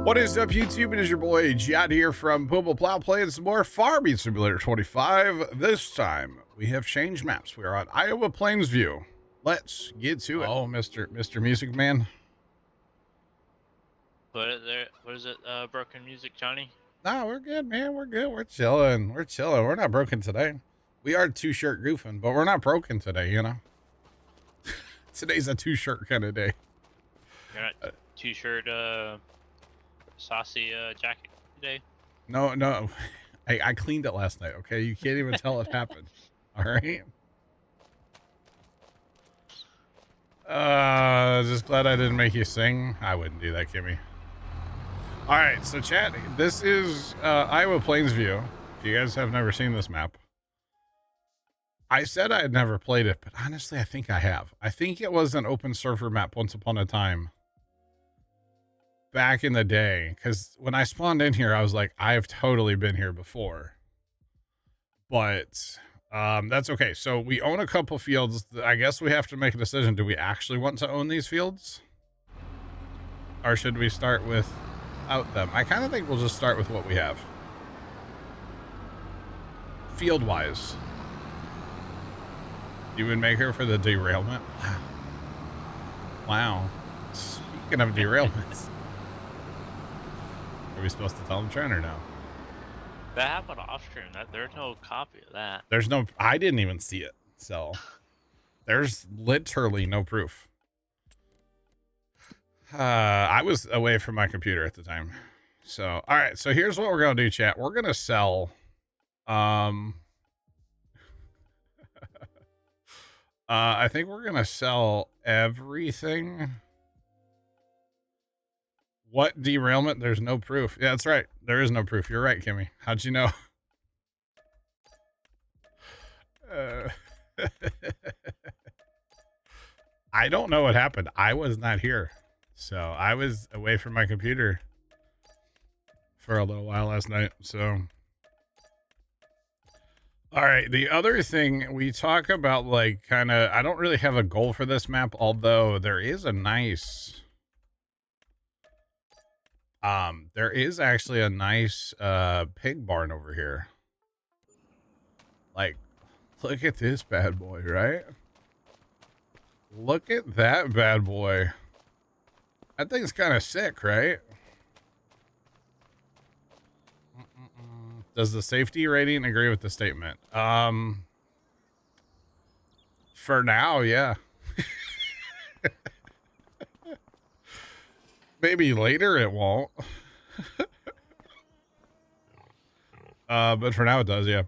What is up, YouTube? It is your boy Jad here from Puma Plow playing some more Farming Simulator 25. This time we have changed maps. We are on Iowa Plainsview. Let's get to it. Oh, Mr. Music Man. What is it? Broken music, Johnny? No, we're good, man. We're good. We're chilling. We're chilling. We're not broken today. We are two-shirt goofing, but we're not broken today, you know? Today's a two-shirt kind of day. You're not two-shirt, saucy jacket today? No. I cleaned it last night, okay? You can't even tell it happened. All right? Just glad I didn't make you sing. I wouldn't do that, Kimmy. All right, so chat, this is Iowa Plainsview. If you guys have never seen this map. I said I had never played it, but honestly, I think I have. I think it was an open server map once upon a time. Back in the day, because when I spawned in here, I was like, I've totally been here before. But that's okay. So we own a couple fields. I guess we have to make a decision. Do we actually want to own these fields? Or should we start without them? I kind of think we'll just start with what we have. Field-wise. You would make her for the derailment? Wow. Speaking of derailments. Are we supposed to tell them, Trent, or no? That happened off stream. There's no copy of that. There's no, I didn't even see it. So there's literally no proof. I was away from my computer at the time. So, all right. So here's what we're going to do, chat. We're going to sell, I think we're going to sell everything. What derailment? There's no proof. Yeah, that's right. There is no proof. You're right, Kimmy. How'd you know? I don't know what happened. I was not here. So I was away from my computer for a little while last night. So, all right. The other thing we talk about, like, kind of, I don't really have a goal for this map, although there is a nice, there is actually a nice, pig barn over here. Like, look at this bad boy, right? Look at that bad boy. That thing's kind of sick, right? Does the safety rating agree with the statement? For now, yeah. Maybe later it won't. But for now it does, yeah.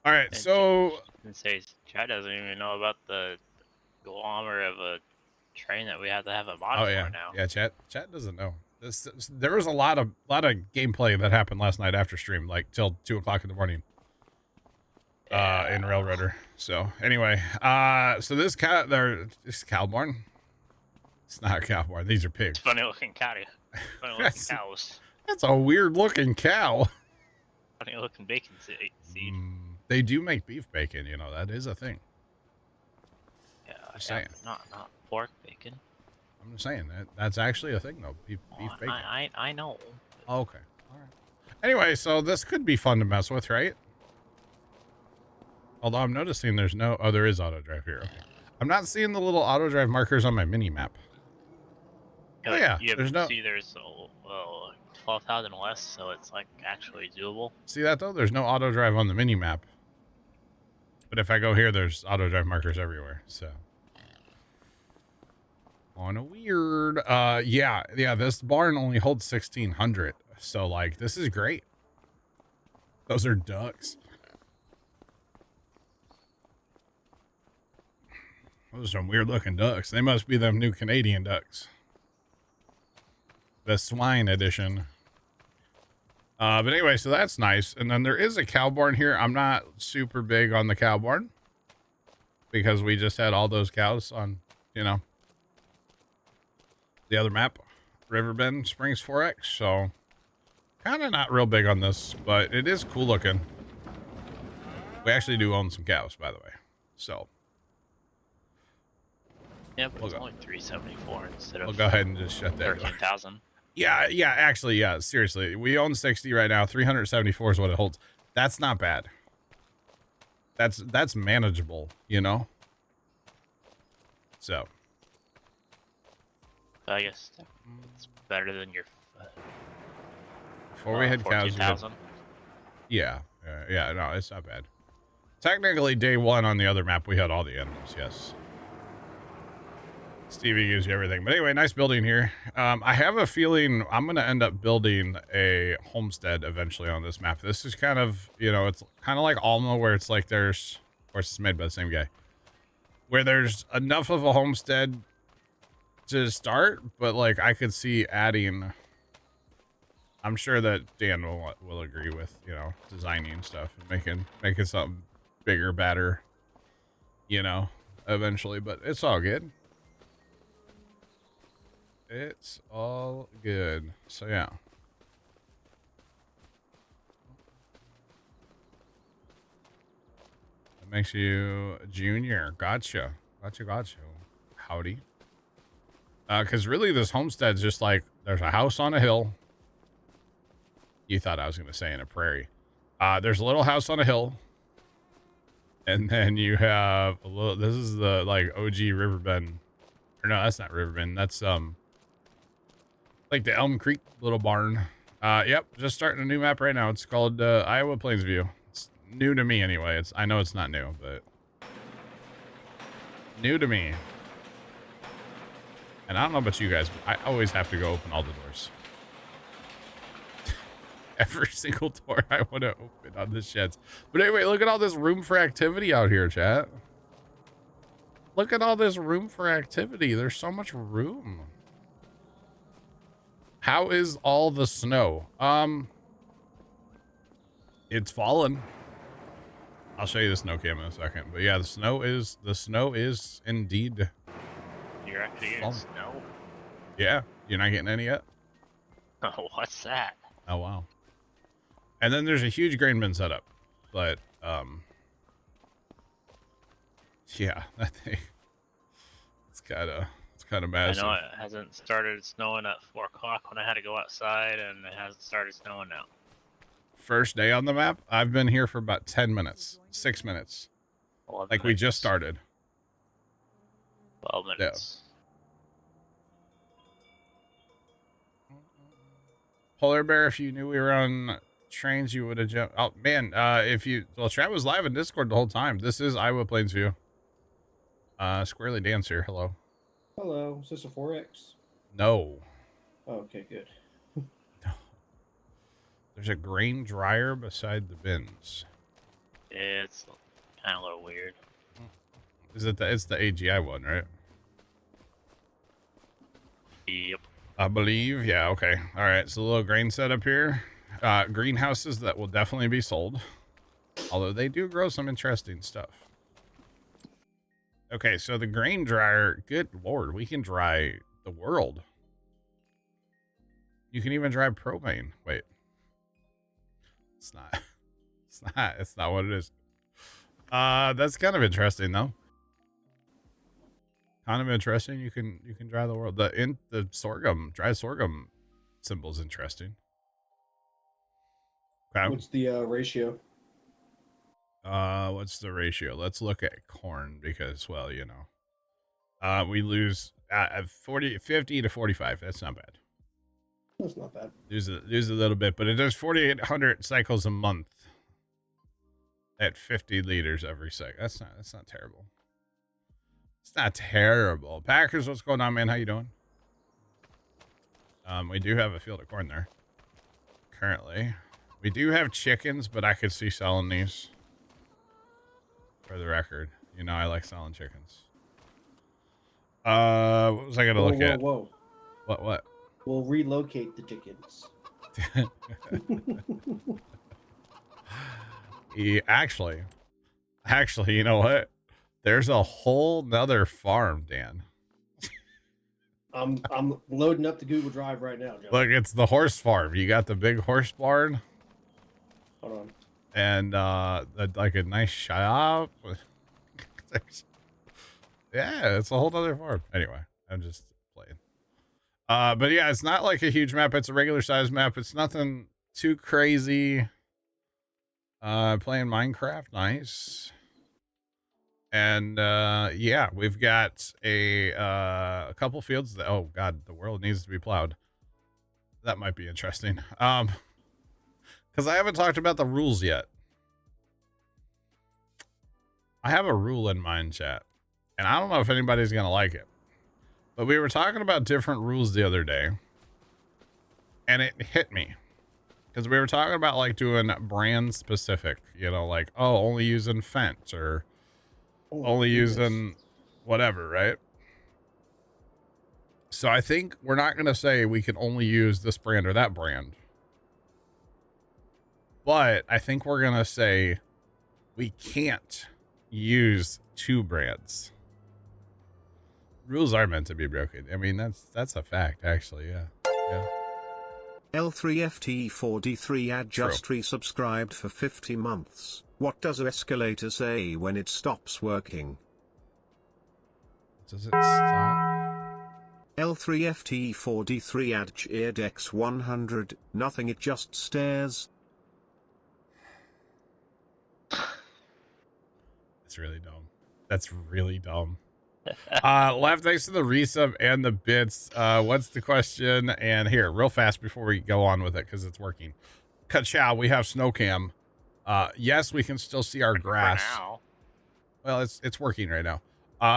All right, so Chad doesn't even know about the kilometer of a train that we have to have a mod for now. Yeah, chat doesn't know. There was a lot of gameplay that happened last night after stream, like till 2 o'clock in the morning. In Railroader. So anyway, so this cow barn. It's not a cow barn. These are pigs. It's funny looking cow. Funny looking cows. That's a weird looking cow. Funny looking bacon seed. They do make beef bacon, you know, that is a thing. Yeah, saying. Not pork bacon. I'm just saying that's actually a thing though. Beef bacon. I know. Oh, okay. All right. Anyway, so this could be fun to mess with, right? Although I'm noticing there's no, oh, there is auto drive here. Okay. I'm not seeing the little auto drive markers on my mini map. Oh yeah, there's no. See, there's 12,000 west, so it's like actually doable. See that though? There's no auto drive on the mini map. But if I go here, there's auto drive markers everywhere. So on a weird, yeah. This barn only holds 1,600. So like, this is great. Those are ducks. Those are some weird looking ducks. They must be them new Canadian ducks. The swine edition. But anyway, so that's nice. And then there is a cow barn here. I'm not super big on the cow barn because we just had all those cows on, you know, the other map, Riverbend Springs 4X. So kind of not real big on this, but it is cool looking. We actually do own some cows, by the way. So yeah, but it's only 374 instead of. We'll go ahead and just shut that 13,000. Yeah, actually, yeah, seriously. We own 60 right now. 374 is what it holds. That's not bad. That's manageable, you know? So. I guess it's better than your Before we had cows, 14,000. Yeah, no, it's not bad. Technically, day one on the other map, we had all the animals, yes. Stevie gives you everything. But anyway, nice building here. I have a feeling I'm going to end up building a homestead eventually on this map. This is kind of, you know, it's kind of like Alma, where it's like there's, of course, it's made by the same guy, where there's enough of a homestead to start, but like I could see adding. I'm sure that Dan will agree with, you know, designing stuff and making something bigger, better, you know, eventually, but it's all good. It's all good. So yeah. That makes you a junior. Gotcha. Gotcha. Howdy. Because really this homestead's just like, there's a house on a hill. You thought I was going to say in a prairie. There's a little house on a hill. And then you have a little, this is the like OG Riverbend. Or no, that's not Riverbend. That's like the Elm Creek little barn. Yep, just starting a new map right now. It's called Iowa Plainsview. It's new to me anyway. I know it's not new, but new to me. And I don't know about you guys, but I always have to go open all the doors. Every single door I want to open on the sheds. But anyway, look at all this room for activity out here, chat. Look at all this room for activity. There's so much room. How is all the snow? It's fallen. I'll show you the snow cam in a second. But yeah, the snow is indeed. You're actually getting snow? Yeah, you're not getting any yet? Oh, what's that? Oh, wow. And then there's a huge grain bin setup. But, yeah, that thing, it's kind of massive. I know it hasn't started snowing at 4 o'clock when I had to go outside, and it hasn't started snowing now. First day on the map, I've been here for about 10 minutes, 6 minutes. Like we just started. 12 minutes. Yeah. Polar Bear, if you knew we were on trains, you would have jumped. Oh, man, well, Trap was live in Discord the whole time. This is Iowa Plainsview. Squarely Dance here. Hello. Hello. Is this a 4X? No. Oh, okay, good. There's a grain dryer beside the bins. It's kind of a little weird. Is it it's the AGI one, right? Yep. I believe. Yeah, okay. All right, so a little grain setup here. Greenhouses that will definitely be sold. Although they do grow some interesting stuff. Okay, so the grain dryer, good lord, we can dry the world. You can even dry propane. Wait. It's not. It's not what it is. That's kind of interesting though. Kind of interesting. You can dry the world. The sorghum, dry sorghum symbol's interesting. Okay. What's the ratio? What's the ratio? Let's look at corn because, well, you know, we lose 50 to 45. That's not bad. That's not bad. Lose a little bit, but it does 4,800 cycles a month at 50 liters every second. That's not terrible. It's not terrible. Packers, what's going on, man? How you doing? We do have a field of corn there. Currently. We do have chickens, but I could see selling these. For the record. You know I like selling chickens. What was I gonna look at? Whoa. What? We'll relocate the chickens. Yeah, actually, you know what? There's a whole nother farm, Dan. I'm loading up the Google Drive right now, John. Look, it's the horse farm. You got the big horse barn. Hold on. And like a nice shop. Yeah, it's a whole nother farm. Anyway, I'm just playing. But yeah, it's not like a huge map. It's a regular size map. It's nothing too crazy. Playing Minecraft, nice. And yeah, we've got a couple fields that, oh god, the world needs to be plowed. That might be interesting. Because I haven't talked about the rules yet. I have a rule in mind, chat, and I don't know if anybody's gonna like it. But we were talking about different rules the other day, and it hit me. Because we were talking about like doing brand specific, you know, like, oh, only using Fence or only using whatever, right? So I think we're not going to say we can only use this brand or that brand. But I think we're going to say we can't use two brands. Rules are meant to be broken. I mean, that's a fact, actually, yeah. Yeah. L3FT4D3 ad just resubscribed for 50 months. What does escalator say when it stops working? Does it stop? L3FT4D3 ad cheered X100, nothing, it just stares. It's really dumb. That's really dumb. Left thanks to the resub and the bits. What's the question? And here, real fast before we go on with it, because it's working. Ka-chow, we have snow cam. Yes, we can still see our grass. Well, it's working right now.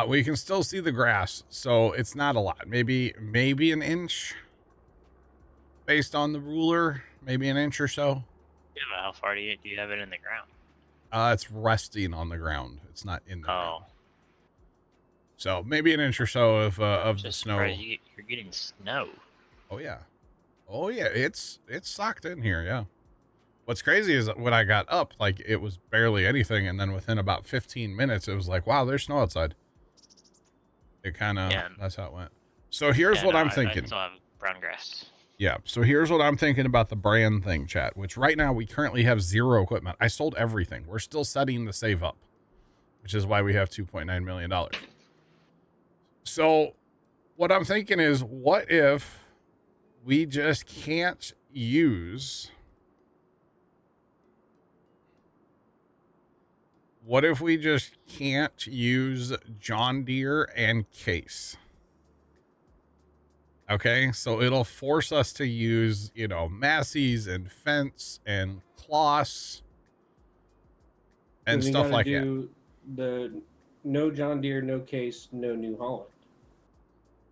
We can still see the grass, so it's not a lot. Maybe an inch based on the ruler. Maybe an inch or so. Yeah, but how far do you have it in the ground? It's resting on the ground. It's not in the ground. Oh. So maybe an inch or so of the snow. You're getting snow. Oh yeah. Oh yeah. It's socked in here. Yeah. What's crazy is when I got up, like it was barely anything. And then within about 15 minutes, it was like, wow, there's snow outside. It kind of, that's how it went. So here's what I'm thinking. I still have brown grass. Yeah. So here's what I'm thinking about the brand thing, chat, which right now we currently have 0 equipment. I sold everything. We're still setting the save up, which is why we have $2.9 million. So what I'm thinking is, what if we just can't use... What if we just can't use John Deere and Case? Okay, so it'll force us to use, you know, Massey's and Fence and Kloss and stuff like that. The no John Deere, no Case, no New Holland.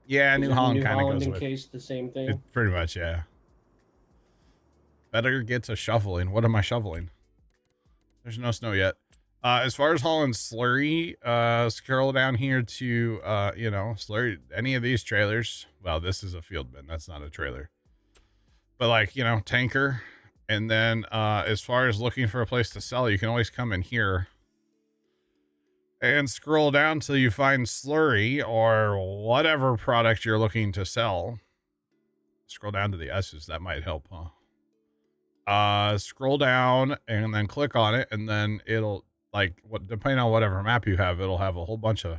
Yeah, New Holland kind of goes and with Case the same thing. Pretty much, yeah. Better get to shoveling. What am I shoveling? There's no snow yet. As far as hauling slurry, scroll down here to, you know, slurry, any of these trailers. Well, this is a field bin. That's not a trailer. But like, you know, tanker. And then, as far as looking for a place to sell, you can always come in here and scroll down till you find slurry or whatever product you're looking to sell. Scroll down to the S's. That might help, huh? Scroll down and then click on it, and then it'll, like, what, depending on whatever map you have, it'll have a whole bunch of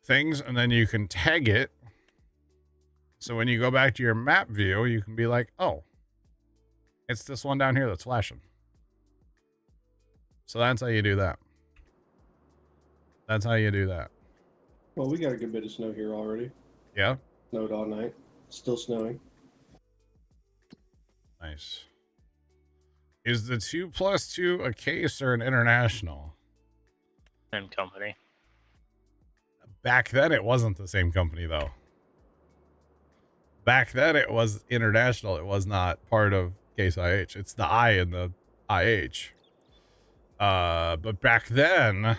things, and then you can tag it. So when you go back to your map view, you can be like, oh, it's this one down here that's flashing. So that's how you do that. That's how you do that. Well, we got a good bit of snow here already. Yeah. Snowed all night. Still snowing. Nice. Is the 2+2 a Case or an International? Same company. Back then, it wasn't the same company, though. Back then, it was International. It was not part of Case IH. It's the I in the IH. But back then,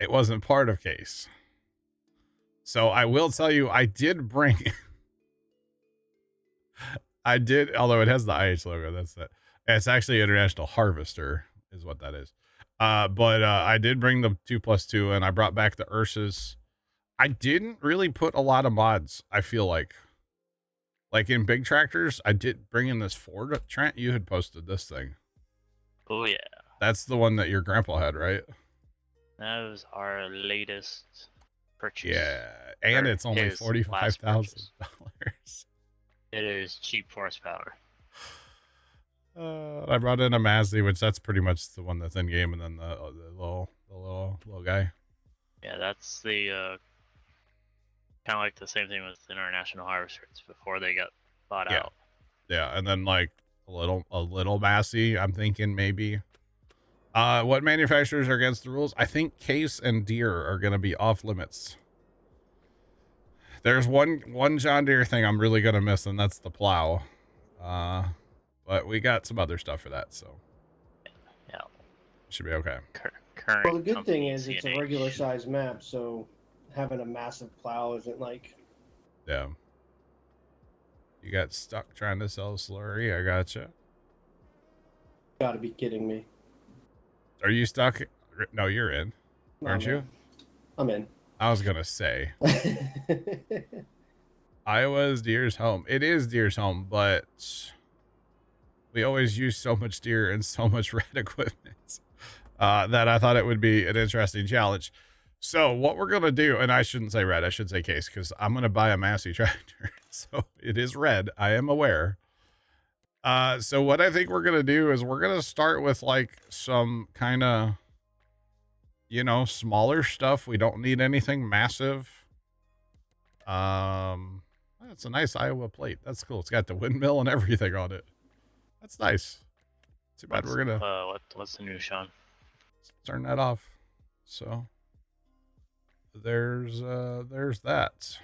it wasn't part of Case. So I will tell you, I did bring... I did, although it has the IH logo. That's it. It's actually International Harvester is what that is. But I did bring the 2+2, and I brought back the Ursas. I didn't really put a lot of mods, I feel like. Like in big tractors, I did bring in this Ford. Trent, you had posted this thing. Oh, yeah. That's the one that your grandpa had, right? That was our latest. purchase. Yeah, and Or it's only his last purchase. $45,000. It is cheap horsepower. I brought in a Mazda, which that's pretty much the one that's in game, and then the little guy. Yeah, that's the kind of like the same thing with International Harvesters before they got bought out. Yeah, and then like a little Massey, I'm thinking maybe. What manufacturers are against the rules? I think Case and Deere are going to be off limits. There's one John Deere thing I'm really going to miss, and that's the plow. But we got some other stuff for that, so Yeah, should be okay. Current. Well, the good thing company, is it's a CNH. regular size map, so having a massive plow isn't like. Yeah. You got stuck trying to sell slurry. I gotcha. Gotta be kidding me. Are you stuck? No, you're in, aren't you? I'm in. I was gonna say Iowa's Deere's home. It is Deere's home, but we always use so much Deere and so much red equipment that I thought it would be an interesting challenge. So what we're gonna do, and I shouldn't say red, I should say Case, because I'm gonna buy a Massey tractor. So it is red. I am aware. So what I think we're gonna do is we're gonna start with like some kind of, you know, smaller stuff. We don't need anything massive. That's a nice Iowa plate. That's cool. It's got the windmill and everything on it. That's nice. Too bad we're gonna what's the new Sean? turn that off. So there's that.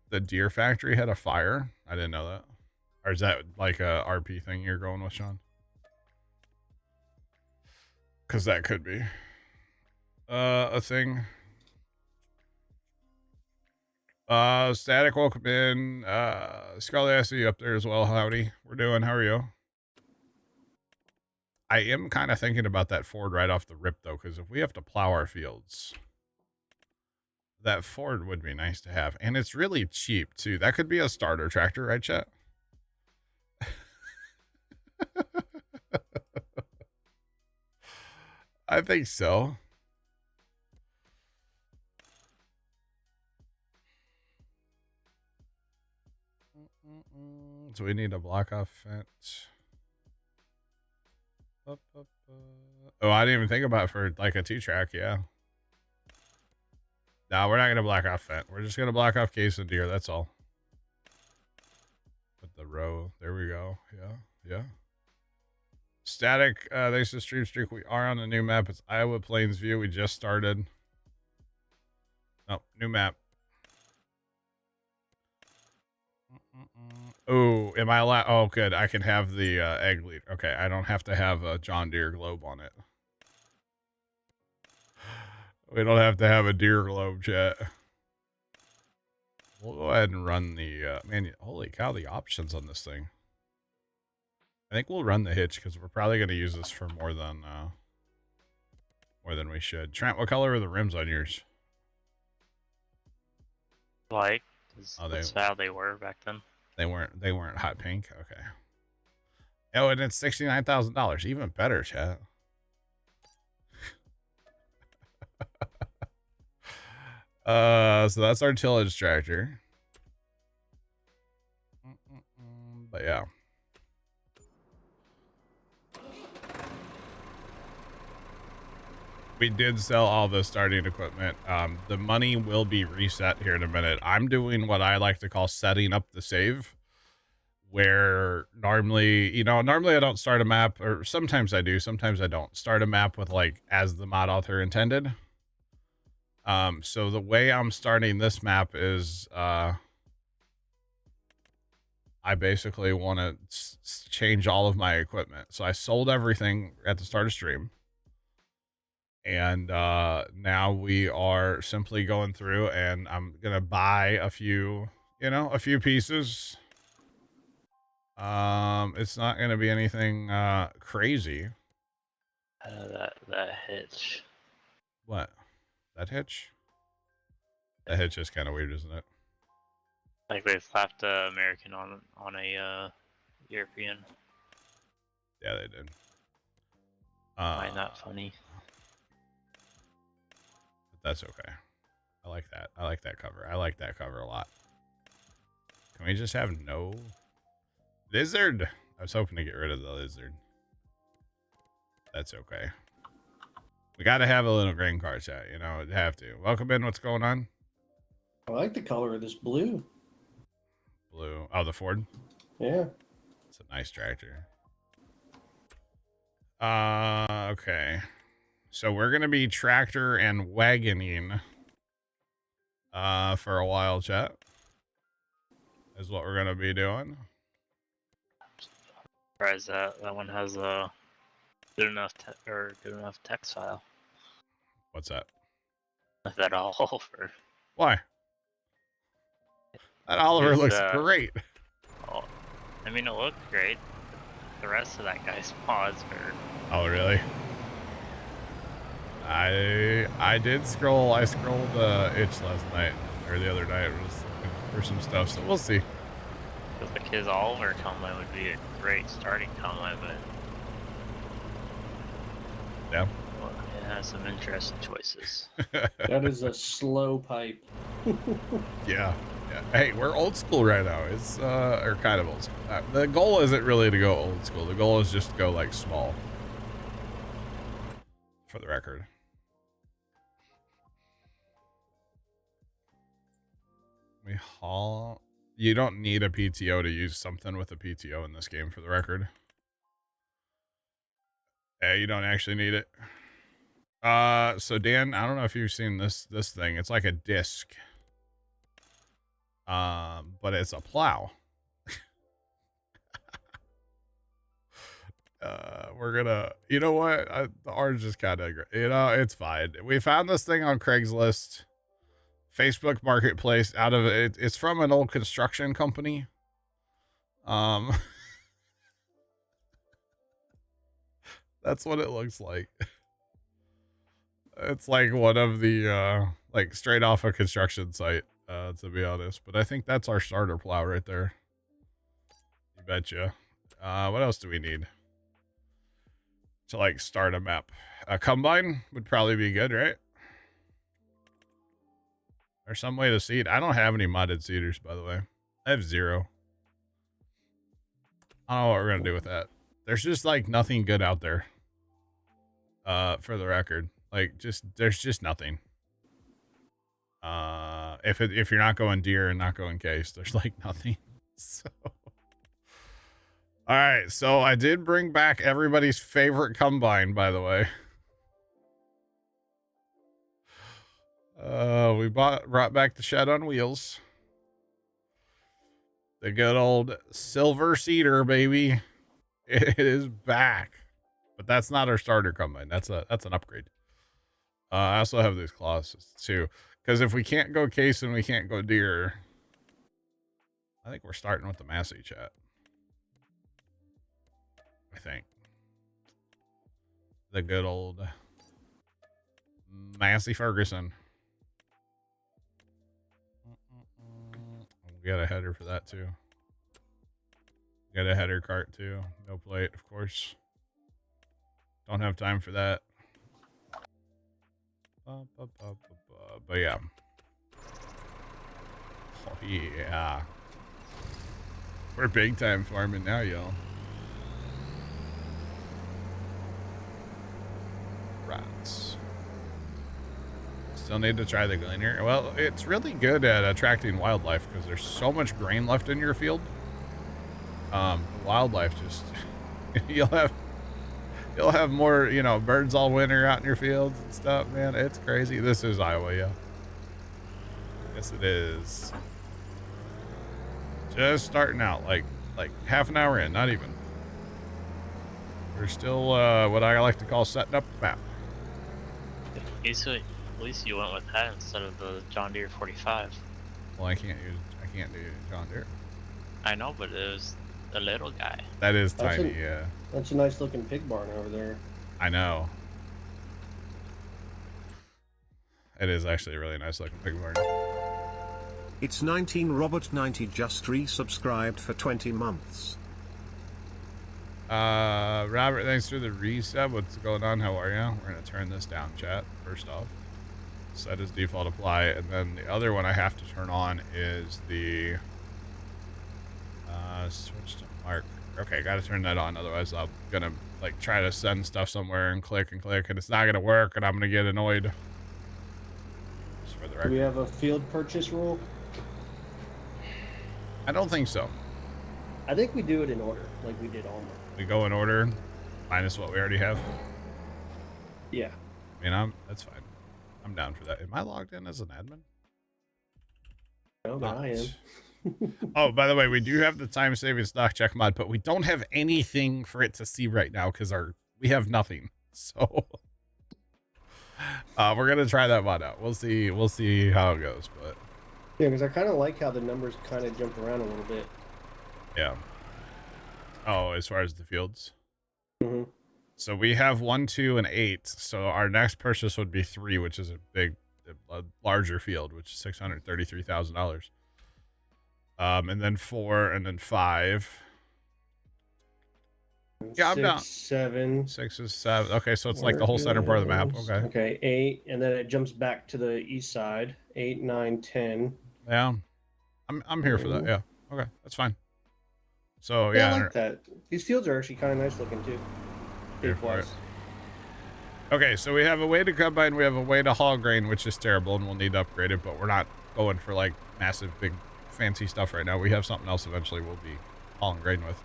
The Deer factory had a fire. I didn't know that. Or is that like a RP thing you're going with, Sean? Because that could be a thing. Static, welcome in. Scully, I see you up there as well. Howdy. We're doing. How are you? I am kind of thinking about that Ford right off the rip, though, because if we have to plow our fields, that Ford would be nice to have. And it's really cheap, too. That could be a starter tractor, right, chat? I think so. So we need a block off fence. Oh, I didn't even think about it for like a 2-track, yeah. No, we're not going to block off fence. We're just going to block off Case and Deer, that's all. Put the row. There we go. Yeah. Static, thanks to Stream Streak. We are on a new map. It's Iowa Plains View. We just started. Oh, new map. Oh, am I allowed? Oh, good. I can have the egg lead. Okay, I don't have to have a John Deere globe on it. We don't have to have a Deere globe, chat. We'll go ahead and run the man. Holy cow, the options on this thing. I think we'll run the hitch because we're probably going to use this for more than we should. Trent, what color are the rims on yours? Like, Oh, that's how they were back then. They weren't hot pink. Okay. Oh, and it's $69,000. Even better, chat. So that's our tillage tractor. But yeah. We did sell all the starting equipment. The money will be reset here in a minute. I'm doing what I like to call setting up the save, where normally I don't start a map, or sometimes I do, sometimes I don't start a map with like as the mod author intended. So the way I'm starting this map is I basically want to change all of my equipment. So I sold everything at the start of stream. And now we are simply going through, and I'm gonna buy a few pieces. It's not gonna be anything crazy. That hitch. What? That hitch? That hitch is kind of weird, isn't it? Like they slapped American on a European. Yeah, they did. Find that funny. that's okay. I like that. I like that cover. I like that cover a lot. Can we just have no lizard? I was hoping to get rid of the lizard. That's okay. We got to have a little grain car chat, you know, have to. Welcome in. What's going on? I like the color of this blue. Blue. Oh, the Ford. Yeah. It's a nice tractor. Okay. So we're gonna be tractor and wagoning for a while, chat. Is what we're gonna be doing. Surprised that one has a good enough text file. What's that? That all over. Why? That Oliver It's, looks great. Oh, I mean, it looked great. The rest of that guy's mods are. Oh really? I did scroll. I scrolled itch last night or the other night. Was looking for some stuff, so we'll see. Like his Oliver combine would be a great starting combine, but Yeah. well, it has some interesting choices. That is a slow pipe. Yeah. Yeah. Hey, we're old school right now. It's or kind of old school. The goal isn't really to go old school. The goal is just to go like small. For the record. We haul. You don't need a PTO to use something with a PTO in this game, for the record. Yeah, you don't actually need it. So Dan, I don't know if you've seen this thing. It's like a disc. But it's a plow. We're gonna, you know what? The orange is kind of, you know, it's fine. We found this thing on Craigslist, Facebook Marketplace. Out of it, it's from an old construction company. That's what it looks like. It's like one of the like straight off a construction site, to be honest. But I think that's our starter plow right there. You betcha. What else do we need to like start a map? A combine would probably be good, right? There's some way to seed. I don't have any modded seeders, by the way. I have 0. I don't know what we're gonna do with that. There's just like nothing good out there. For the record, like there's just nothing. If you're not going deer and not going case, there's like nothing. So, all right. So I did bring back everybody's favorite combine, by the way. We brought back the shed on wheels. The good old silver cedar, baby. It is back. But that's not our starter combine. That's an upgrade. I also have these clauses too. Because if we can't go case and we can't go deer, I think we're starting with the Massey chat. I think. The good old Massey Ferguson. We got a header for that too. Got a header cart too. No plate, of course. Don't have time for that. But yeah. Oh yeah. We're big time farming now, y'all. Rats. Still need to try the gleaner. Well, it's really good at attracting wildlife because there's so much grain left in your field. Wildlife just you'll have more, you know, birds all winter out in your fields and stuff, man. It's crazy. This is Iowa, yeah. Yes, it is. Just starting out, like half an hour in, not even. We're still what I like to call setting up the map. At least you went with that instead of the John Deere 45. Well, I can't do John Deere. I know, but it was a little guy. That is tiny, yeah. That's a nice looking pig barn over there. I know. It is actually a really nice looking pig barn. It's 19 Robert 90 just resubscribed for 20 months. Robert, thanks for the resub. What's going on? How are you? We're gonna turn this down, chat, first off. Set as default apply, and then the other one I have to turn on is the switch to mark. Okay, gotta turn that on, otherwise I'm gonna like try to send stuff somewhere and click, and it's not gonna work, and I'm gonna get annoyed. Just for the record. Do we have a field purchase rule? I don't think so. I think we do it in order, like we did Alma. We go in order, minus what we already have. Yeah. I mean, that's fine. I'm down for that. Am I logged in as an admin? No, but I am. Oh, by the way, we do have the time-saving stock check mod, but we don't have anything for it to see right now because we have nothing. So we're gonna try that mod out. We'll see how it goes. But yeah, because I kind of like how the numbers kind of jump around a little bit. Yeah. Oh, as far as the fields. Mm-hmm. So we have 1, 2, and 8. So our next purchase would be 3, which is a larger field, which is $633,000. And then 4, and then 5. Yeah, I'm down. 7. 6 is 7. Okay, so it's like the whole center part of the map. Okay. Okay, 8, and then it jumps back to the east side. 8, 9, 10. Yeah, I'm here for that. Yeah. Okay, that's fine. So yeah, I like that. These fields are actually kind of nice looking too. Here for it. Okay, so we have a way to combine, we have a way to haul grain, which is terrible, and we'll need to upgrade it, but we're not going for like massive, big, fancy stuff right now. We have something else eventually we'll be hauling grain with.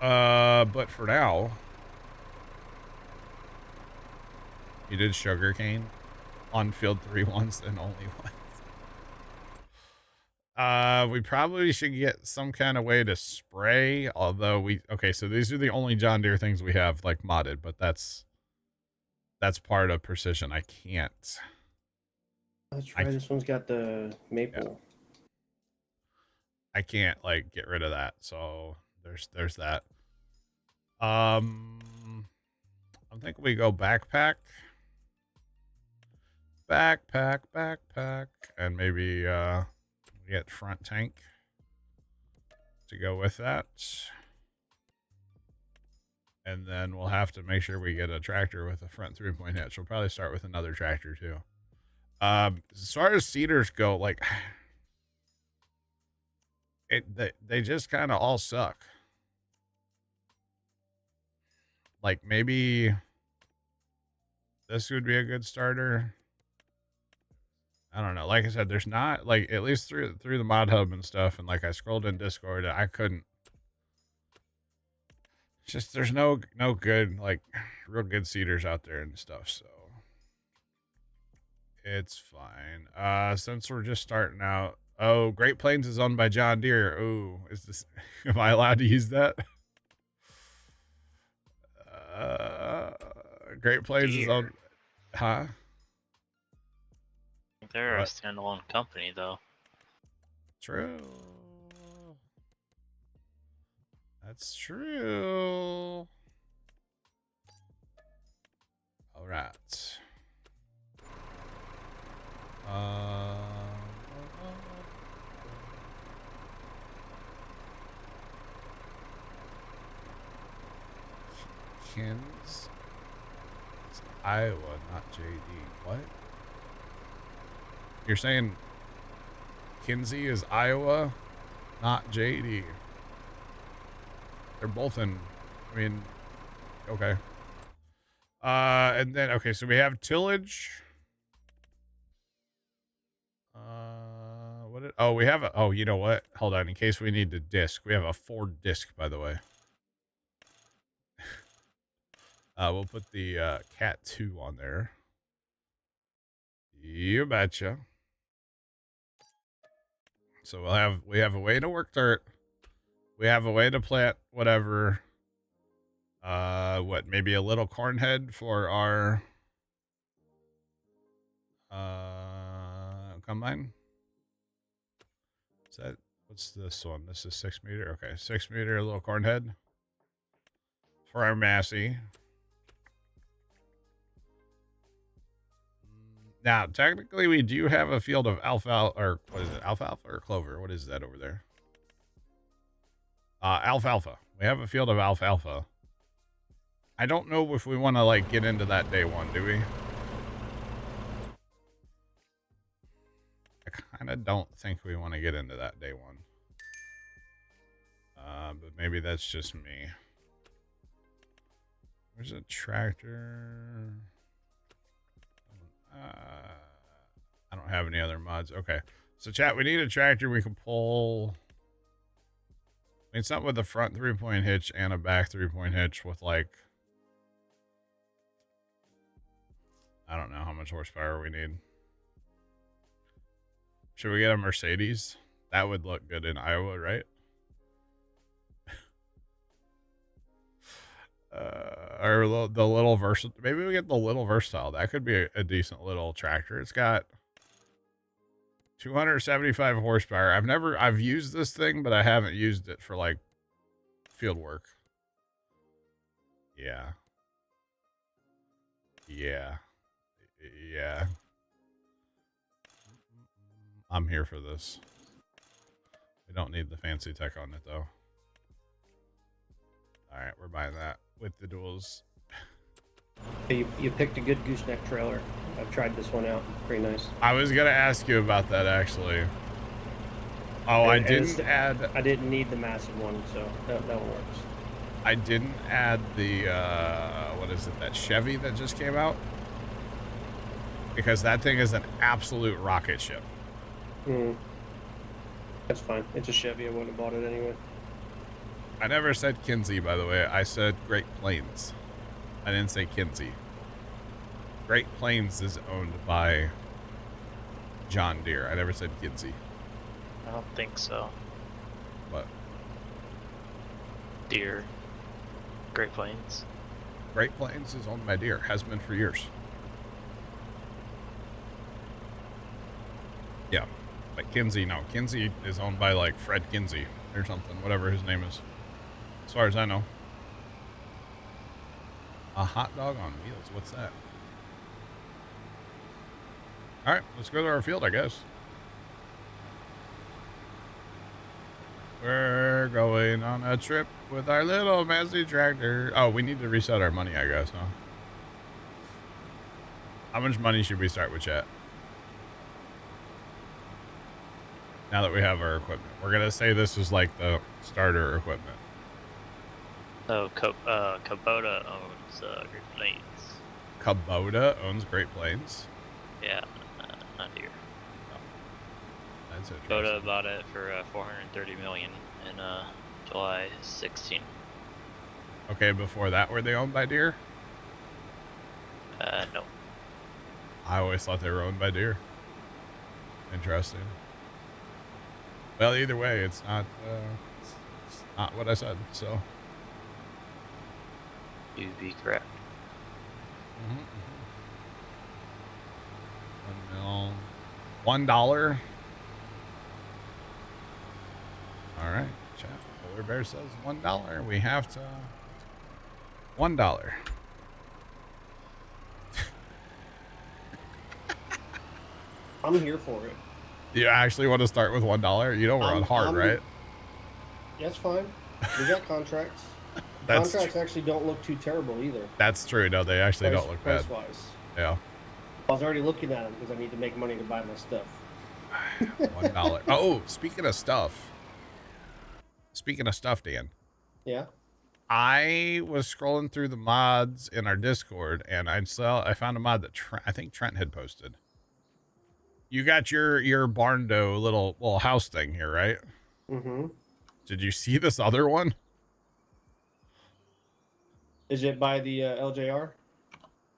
But for now, you did sugarcane on field 3 once and only once. We probably should get some kind of way to spray, although okay, so these are the only John Deere things we have like modded, but that's part of precision. I can't. That's right. This one's got the maple. Yeah. I can't like get rid of that. So there's that. I'm thinking we go backpack, and maybe get front tank to go with that. And then we'll have to make sure we get a tractor with a front 3-point hitch. We'll probably start with another tractor too. As far as seeders go, like they just kind of all suck. Like maybe this would be a good starter. I don't know. Like I said, there's not like, at least through the mod hub and stuff, and like I scrolled in Discord, I couldn't. It's just there's no good like real good seeders out there and stuff, so it's fine. Since we're just starting out, oh, Great Plains is owned by John Deere. Oh, is this? Am I allowed to use that? Great Plains is owned, huh? They're a standalone company, though. True. That's true. All right. Kins. It's Iowa, not JD. What? You're saying Kinsey is Iowa, not JD. They're both in, I mean, okay. And then, okay, so we have tillage. We have oh, you know what? Hold on, in case we need the disc. We have a 4 disc, by the way. We'll put the Cat 2 on there. You betcha. So we have a way to work dirt. We have a way to plant whatever. Maybe a little corn head for our combine. What's this one? This is 6 meter. Okay, 6 meter, a little corn head for our Massey. Now, technically, we do have a field of alfalfa, or what is it? Alfalfa or clover? What is that over there? Alfalfa. We have a field of alfalfa. I don't know if we want to like get into that day one, do we? kind of don't think we want to get into that day one. But maybe that's just me. Where's a tractor? I don't have any other mods. Okay. So chat, we need a tractor we can pull. I mean, something with a front 3-point hitch and a back 3-point hitch with like, I don't know how much horsepower we need. Should we get a Mercedes? That would look good in Iowa, right? Or the little versatile. Maybe we get the little versatile. That could be a decent little tractor. It's got 275 horsepower. I've used this thing, but I haven't used it for like field work. Yeah. Yeah. Yeah. I'm here for this. We don't need the fancy tech on it though. All right, we're buying that with the duals. You picked a good gooseneck trailer. I've tried this one out. It's pretty nice. I was gonna ask you about that actually. Oh, I didn't add. I didn't need the massive one, so that one works. I didn't add the what is it? That Chevy that just came out, because that thing is an absolute rocket ship. That's fine. It's a Chevy. I wouldn't have bought it anyway. I never said Kinsey, by the way. I said Great Plains. I didn't say Kinsey. Great Plains is owned by John Deere. I never said Kinsey. I don't think so. What? Deere. Great Plains. Great Plains is owned by Deere. Has been for years. Yeah. But Kinsey, no. Kinsey is owned by like Fred Kinsey or something. Whatever his name is. As far as I know. A hot dog on wheels. What's that? Alright, let's go to our field, I guess. We're going on a trip with our little messy tractor. Oh, we need to reset our money, I guess, huh? How much money should we start with, chat? Now that we have our equipment. We're going to say this is like the starter equipment. So, Kubota owns Great Plains. Kubota owns Great Plains? Yeah, not Deere. Oh. That's interesting. Kubota bought it for $430 million in July 16. Okay, before that, were they owned by Deere? No. I always thought they were owned by Deere. Interesting. Well, either way, it's not what I said, so. You'd be correct. $1. $1. All right, chat. Polar Bear says $1. We have to. $1. I'm here for it. You actually want to start with $1? You know we're on hard, right? That's fine. We got contracts. Contracts actually don't look too terrible either. That's true. No, they actually don't look bad. Price-wise. Yeah. I was already looking at them because I need to make money to buy my stuff. $1. Oh, speaking of stuff. Speaking of stuff, Dan. Yeah. I was scrolling through the mods in our Discord, and I found a mod that I think Trent had posted. You got your barn dough little house thing here, right? Mm-hmm. Did you see this other one? Is it by the LJR?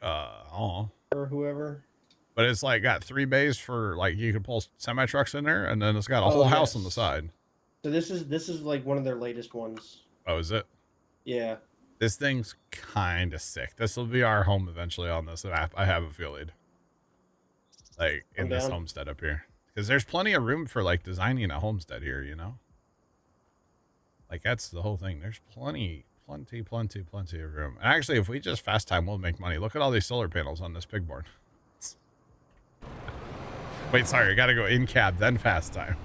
Or whoever. But it's like got 3 bays for like you can pull semi trucks in there, and then it's got a whole house on the side. So this is like one of their latest ones. Oh, is it? Yeah. This thing's kind of sick. This will be our home eventually on this app. I have a feeling. Like in this homestead up here, because there's plenty of room for like designing a homestead here, you know. Like that's the whole thing. There's plenty of room. And actually, if we just fast time, we'll make money. Look at all these solar panels on this pig barn. Wait, sorry, I gotta go in cab, then fast time.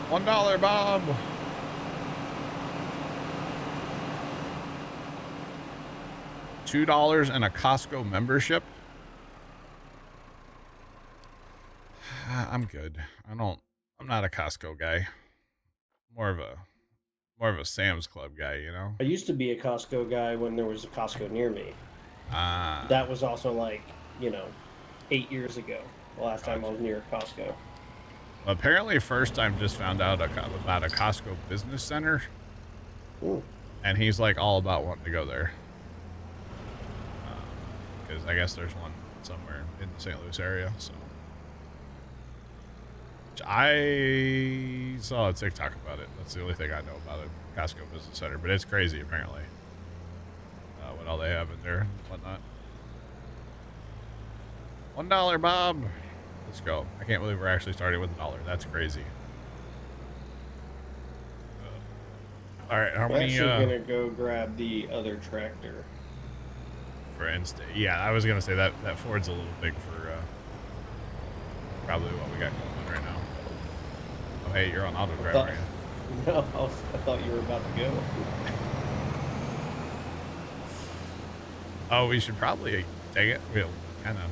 $1, Bob. $2 and a Costco membership. I'm good. I'm not a Costco guy. More of a Sam's Club guy, you know? I used to be a Costco guy when there was a Costco near me. That was also like, 8 years ago. The last time I was near Costco. Apparently, first time just found out about a Costco business center. Ooh. And he's like all about wanting to go there. Because I guess there's one somewhere in the St. Louis area. So I saw a TikTok about it. That's the only thing I know about it. Costco business center. But it's crazy, apparently. What all they have in there and whatnot. $1, Bob. Let's go. I can't believe we're actually starting with $1. That's crazy. All right, how many? Actually, gonna go grab the other tractor. For instance, yeah, I was gonna say that Ford's a little big for probably what we got going on right now. Oh, hey, you're on auto drive, aren't you? No, I thought you were about to go. Oh, we should probably take it. We'll kind of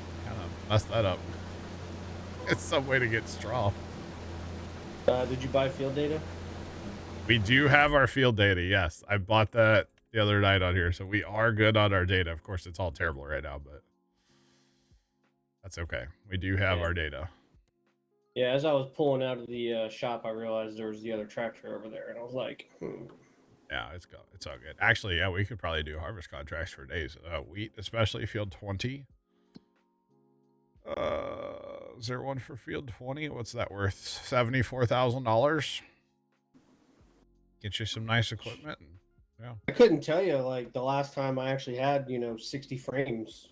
mess that up. It's some way to get straw. Did you buy field data? We do have our field data, yes. I bought that the other night on here, so we are good on our data. Of course, it's all terrible right now, but that's okay. We do have our data. Yeah, as I was pulling out of the shop, I realized there was the other tractor over there, and I was like, Yeah, it's all good. Actually, yeah, we could probably do harvest contracts for days. Wheat, especially field 20. Is there one for field 20? What's that worth? $74,000. Get you some nice equipment. And, yeah. I couldn't tell you, like, the last time I actually had, 60 frames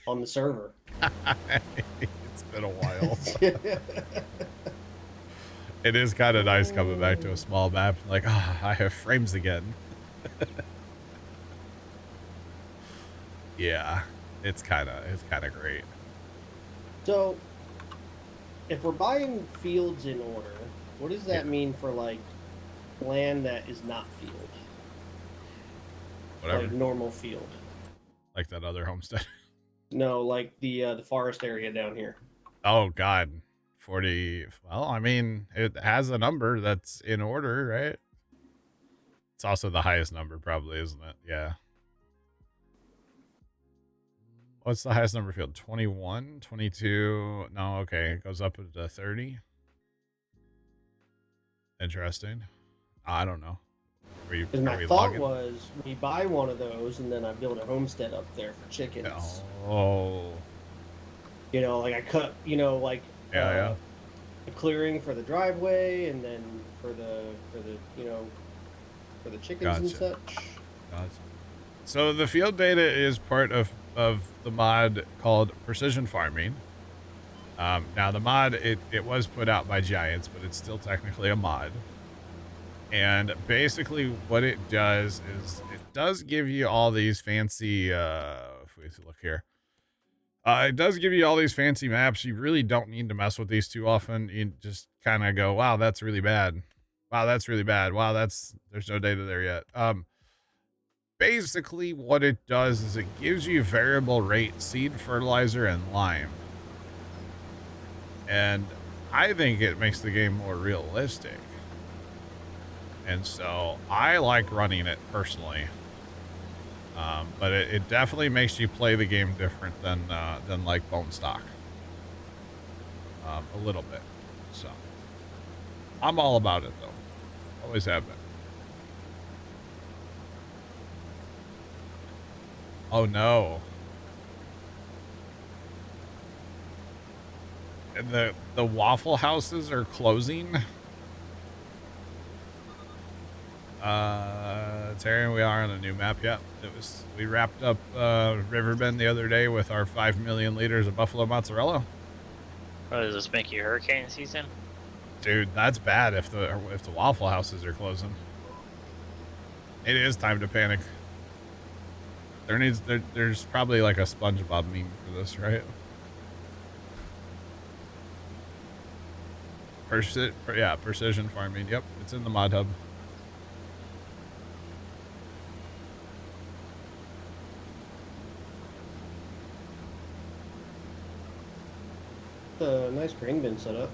on the server. It's been a while. It is kind of nice coming back to a small map. Like, I have frames again. Yeah, it's kind of great. So, if we're buying fields in order, what does that mean for, like, land that is not field? Whatever. Like normal field. Like that other homestead? No, like the forest area down here. Oh, God. 40. Well, I mean, it has a number that's in order, right? It's also the highest number, probably, isn't it? Yeah. What's the highest number field? 21? 22? No, okay. It goes up to 30. Interesting. I don't know. Because my thought was we buy one of those and then I build a homestead up there for chickens. Oh. Like I cut, a clearing for the driveway and then for the chickens and such. Gotcha. So the field data is part of the mod called Precision Farming. Now the mod, it was put out by Giants, but it's still technically a mod. And basically what it does is it does give you all these fancy, if we look here, it does give you all these fancy maps. You really don't need to mess with these too often. You just kind of go, wow, that's really bad. Wow, that's really bad. Wow, there's no data there yet. Basically what it does is it gives you variable rate seed, fertilizer, and lime. And I think it makes the game more realistic. And so I like running it personally. But it definitely makes you play the game different than like bone stock. A little bit. So I'm all about it though. Always have been. Oh no. And the Waffle Houses are closing. Terry, we are on a new map. Yep. We wrapped up Riverbend the other day with our 5 million liters of buffalo mozzarella. Oh, does this make you hurricane season? Dude, that's bad if the Waffle Houses are closing. It is time to panic. There's probably like a SpongeBob meme for this, right? Precision farming. Yep, it's in the mod hub. A nice grain bin setup.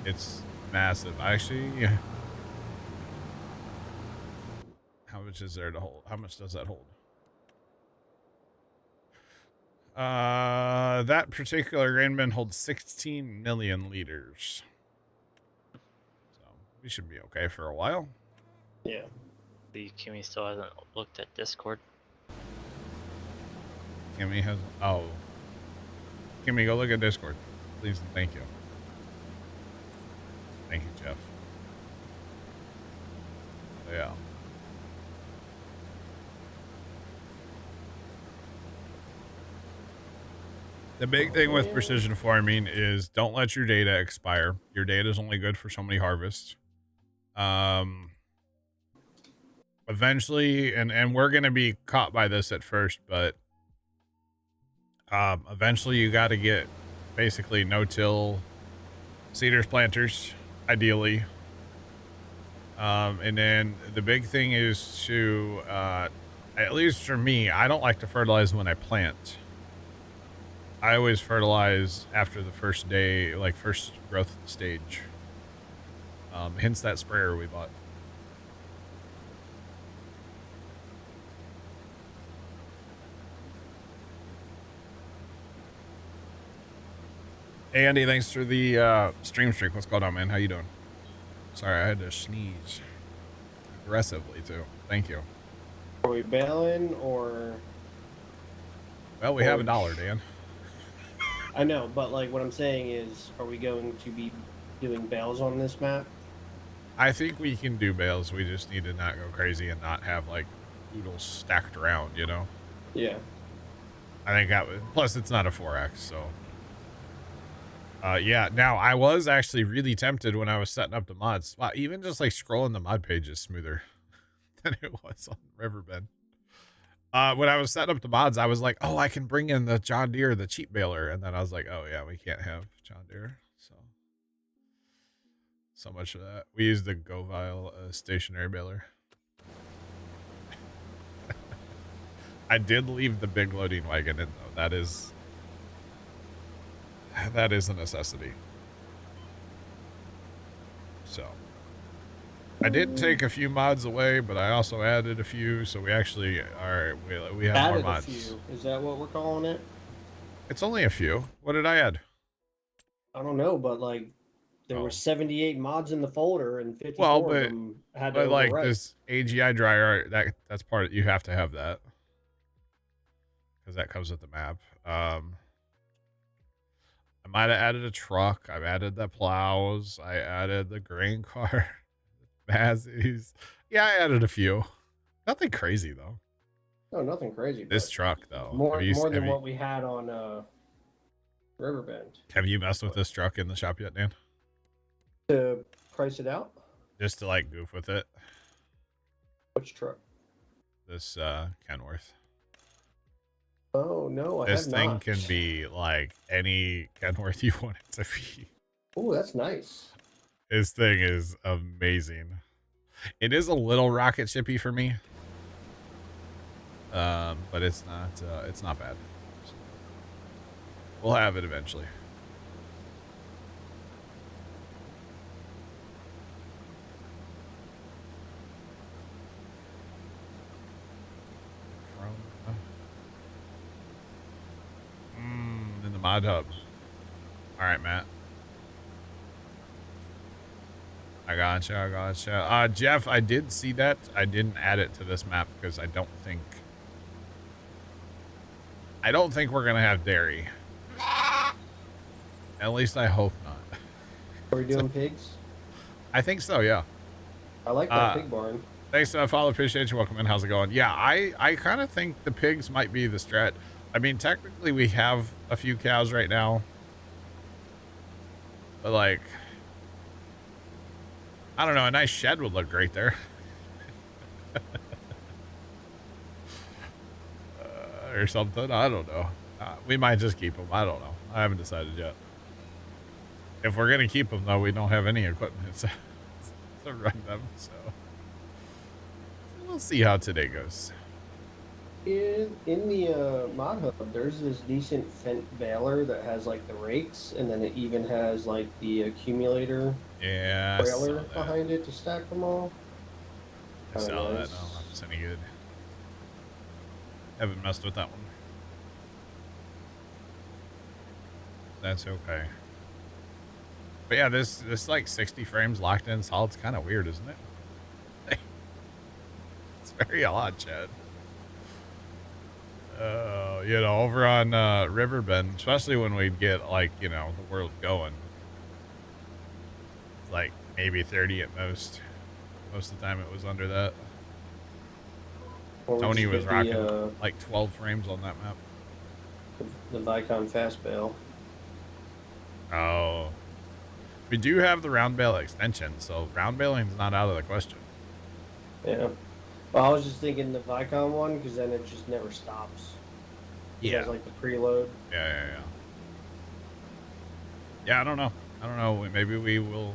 It's massive. Actually, yeah. How much is there to hold? How much does that hold? That particular grain bin holds 16 million liters. So we should be okay for a while. Yeah. The Kimmy still hasn't looked at Discord. Kimmy has. Oh. Kimmy, go look at Discord. Please and thank you. Thank you, Jeff. Yeah. The big thing with precision farming is don't let your data expire. Your data is only good for so many harvests. Eventually, and we're going to be caught by this at first, but eventually you got to get basically no-till seeders, planters, ideally. And then the big thing is to, at least for me, I don't like to fertilize when I plant. I always fertilize after the first day, like first growth stage. Hence that sprayer we bought. Hey Andy, thanks for the stream streak. What's going on, man? How you doing? Sorry, I had to sneeze aggressively too. Thank you. Are we bailing or? Well, we have $1, Dan. I know, but like what I'm saying is, are we going to be doing bales on this map? I think we can do bales. We just need to not go crazy and not have like oodles stacked around, you know? Yeah. I think that would, plus it's not a 4X, so. Yeah, now I was actually really tempted when I was setting up the mods. Wow, even just like scrolling the mod page is smoother than it was on Riverbend. When I was setting up the mods, I was like, oh, I can bring in the John Deere, the cheap baler. And then I was like, oh yeah, we can't have John Deere. So much of that. We use the Govile stationary baler. I did leave the big loading wagon in though. That is a necessity. So I did take a few mods away, but I also added a few, so we actually are we have added more mods. A few. Is that what we're calling it? It's only a few. What did I add? I don't know, but like there were 78 mods in the folder, and 54 of them had to overwrite. Like this AGI dryer, that's part of, you have to have that because that comes with the map. I might have added a truck. I've added the plows. I added the grain car. Mazzies. Yeah, I added a few. Nothing crazy though. No, nothing crazy. This truck though. More than what we had on Riverbend. Have you messed with this truck in the shop yet, Dan? To price it out? Just to like goof with it. Which truck? This Kenworth. Oh no, this thing can be like any Kenworth you want it to be. Oh, that's nice. This thing is amazing. It is a little rocket shippy for me, but it's not bad. We'll have it eventually. In the mod hub. All right, Matt. I gotcha. Jeff, I did see that. I didn't add it to this map because I don't think we're gonna have dairy. At least I hope not. Are we doing pigs? I think so, yeah. I like that pig barn. Thanks, follow. Appreciate you. Welcome in. How's it going? Yeah, I kind of think the pigs might be the strat. I mean, technically we have a few cows right now, but like, I don't know, a nice shed would look great there. Or something. I don't know. We might just keep them. I don't know. I haven't decided yet. If we're going to keep them, though, we don't have any equipment to run them. So we'll see how today goes. In the mod hub, there's this decent Fendt baler that has like the rakes, and then it even has like the accumulator Yeah, I saw trailer that. behind it to stack them all. I Kind of saw that. nice. No, that's any good. Haven't messed with that one. That's okay. But yeah, this like 60 frames locked in solid's kind of weird, isn't it? It's very odd, Chad. You know, over on Riverbend, especially when we'd get like, you know, the world going. It's like maybe 30 at most. Most of the time it was under that. Or we Tony just was get rocking like 12 frames on that map. the Vicon fast bail. Oh. We do have the round bale extension, so round bailing's not out of the question. Yeah. Well, I was just thinking the Vicon one because then it just never stops. It Yeah. has like the preload. Yeah. Yeah, I don't know. Maybe we will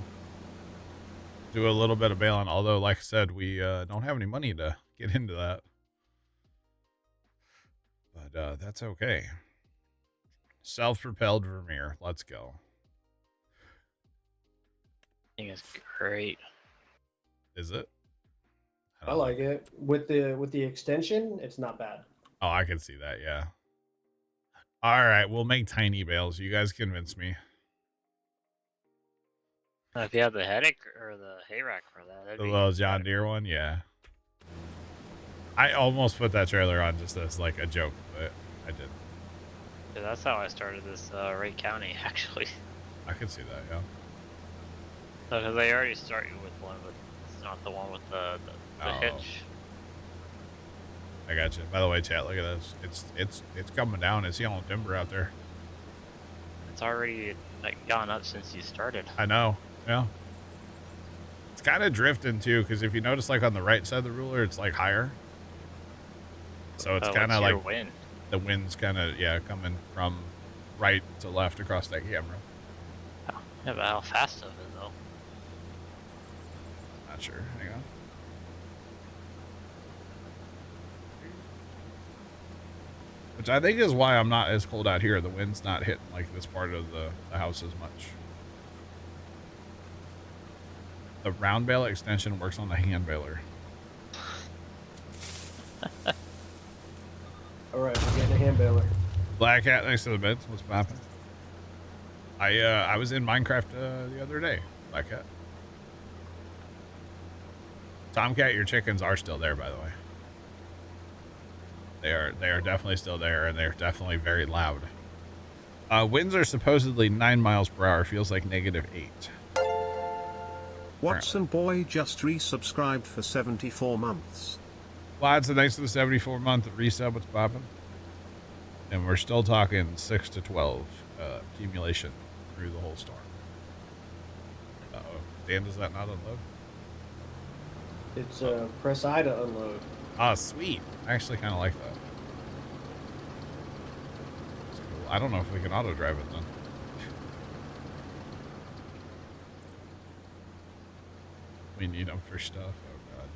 do a little bit of bailing. Although, like I said, we don't have any money to get into that. But that's okay. Self-propelled Vermeer. Let's go. I think it's great. Is it? I like it. With the extension, it's not bad. Oh, I can see that, yeah. All right, we'll make tiny bales. You guys convince me. If you have the headache or the hay rack for that, that'd The be little John Deere one, yeah. I almost put that trailer on just as like a joke, but I didn't. Yeah, that's how I started this Wright County, actually. I could see that, yeah. Because they already start you with one, but it's not the one with the hitch. I got you. By the way, chat, look at this. It's coming down. It's yellow timber out there. It's already like gone up since you started. I know. Yeah. It's kind of drifting too, because if you notice, like on the right side of the ruler, it's like higher. So it's kind of like wind? The wind's kind of coming from right to left across that camera. Oh, yeah, but how fast of it though? Not sure. Hang on. Which I think is why I'm not as cold out here. The wind's not hitting like this part of the house as much. The round bale extension works on the hand baler. All right, we're getting a hand baler. Black hat next to the beds. What's popping? I was in Minecraft the other day. Black hat. Tomcat, your chickens are still there, by the way. They are definitely still there, and they're definitely very loud. Winds are supposedly 9 miles per hour. Feels like -8. Watson Boy just resubscribed for 74 months. Lads, thanks for the 74-month resub. What's popping? And we're still talking 6 to 12 accumulation through the whole storm. Uh-oh. Dan, does that not unload? It's press I to unload. Ah, sweet. I actually kind of like that. That's cool. I don't know if we can auto drive it then. We need them for stuff. Oh god,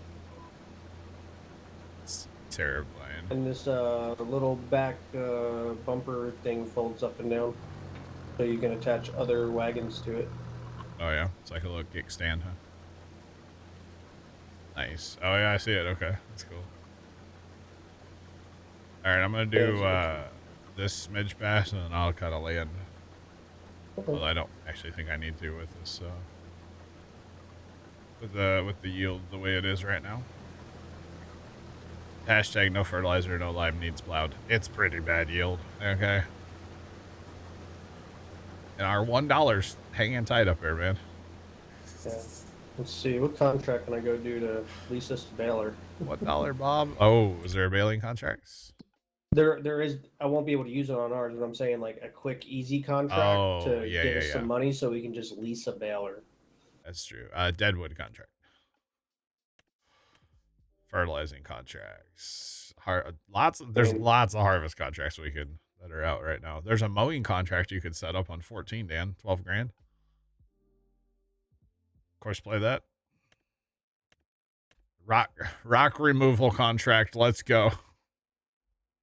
it's terrifying. And this little back bumper thing folds up and down, so you can attach other wagons to it. Oh yeah, it's like a little kickstand, huh? Nice. Oh yeah, I see it. Okay, that's cool. All right, I'm gonna do this smidge pass, and then I'll kind of land. Okay. Well, I don't actually think I need to with this. With the yield the way it is right now. Hashtag no fertilizer, no lime needs plowed. It's pretty bad yield. Okay. And our $1 hanging tight up there, man. Yeah. Let's see, what contract can I go do to lease this baler? $1, Bob. Oh, is there a baling contracts? There is. I won't be able to use it on ours, but I'm saying like a quick, easy contract to get us some money, so we can just lease a baler. That's true. Deadwood contract. Fertilizing contracts. There's lots of harvest contracts that are out right now. There's a mowing contract you could set up on 14, Dan. 12 grand. Of course, play that. Rock removal contract. Let's go.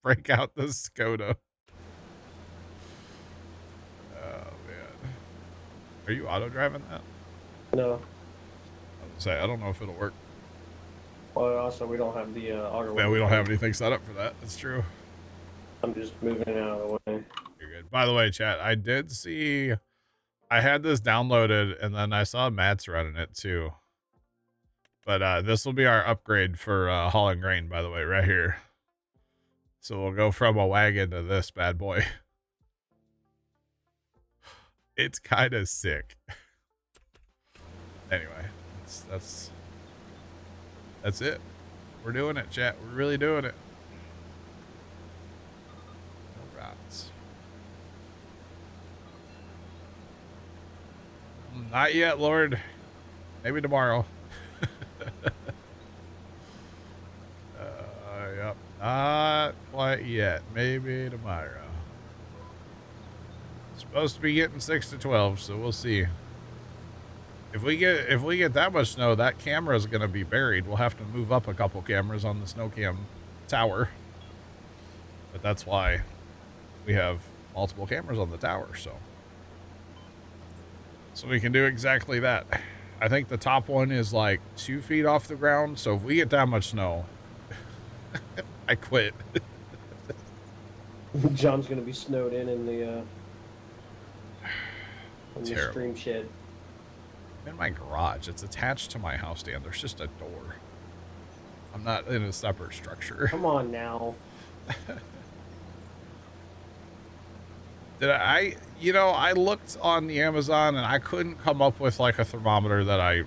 break out the Skoda. Oh man, are you auto driving that? No. I was gonna say I don't know if it'll work. Well, also we don't have the auto. Yeah, we don't have anything set up for that. That's true. I'm just moving it out of the way. You're good. By the way, chat, I did see. I had this downloaded, and then I saw Matt's running it too. But this will be our upgrade for hauling grain, by the way, right here. So we'll go from a wagon to this bad boy. It's kind of sick. Anyway, that's it. We're doing it, chat. We're really doing it. All right. Not yet, Lord. Maybe tomorrow. Yep. Not quite yet. Maybe tomorrow. Supposed to be getting 6 to 12, so we'll see. If we get that much snow, that camera is going to be buried. We'll have to move up a couple cameras on the snow cam tower. But that's why we have multiple cameras on the tower, so we can do exactly that. I think the top one is like 2 feet off the ground, so if we get that much snow, I quit. John's gonna be snowed in the stream shed. In my garage. It's attached to my house stand. There's just a door. I'm not in a separate structure. Come on now. I looked on the Amazon and I couldn't come up with like a thermometer that I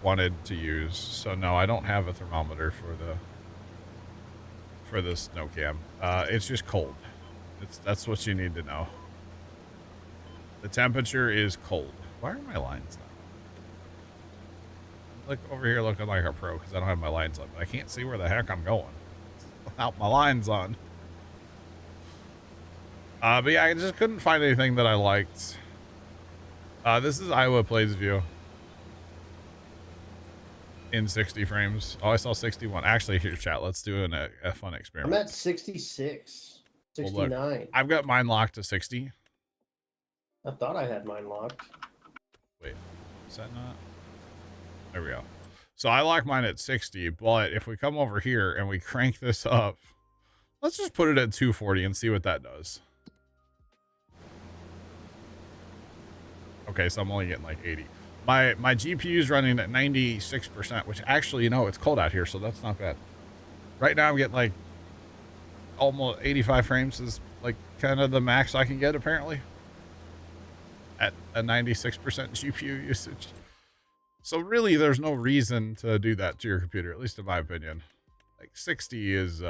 wanted to use. So no, I don't have a thermometer for the snow cam. It's just cold. That's what you need to know. The temperature is cold. Why are my lines not? Look over here looking like a pro because I don't have my lines up. But I can't see where the heck I'm going without my lines on. But yeah, I just couldn't find anything that I liked. This is Iowa Plays view in 60 frames. Oh, I saw 61. Actually, here, chat. Let's do a fun experiment. I'm at 66, 69. Well, look, I've got mine locked to 60. I thought I had mine locked. Wait, is that not? There we go. So I lock mine at 60, but if we come over here and we crank this up, let's just put it at 240 and see what that does. Okay, so I'm only getting like 80. My GPU is running at 96%, which actually, it's cold out here, so that's not bad. Right now I'm getting like almost 85 frames is like kind of the max I can get apparently at a 96% GPU usage. So really there's no reason to do that to your computer, at least in my opinion. Like 60 is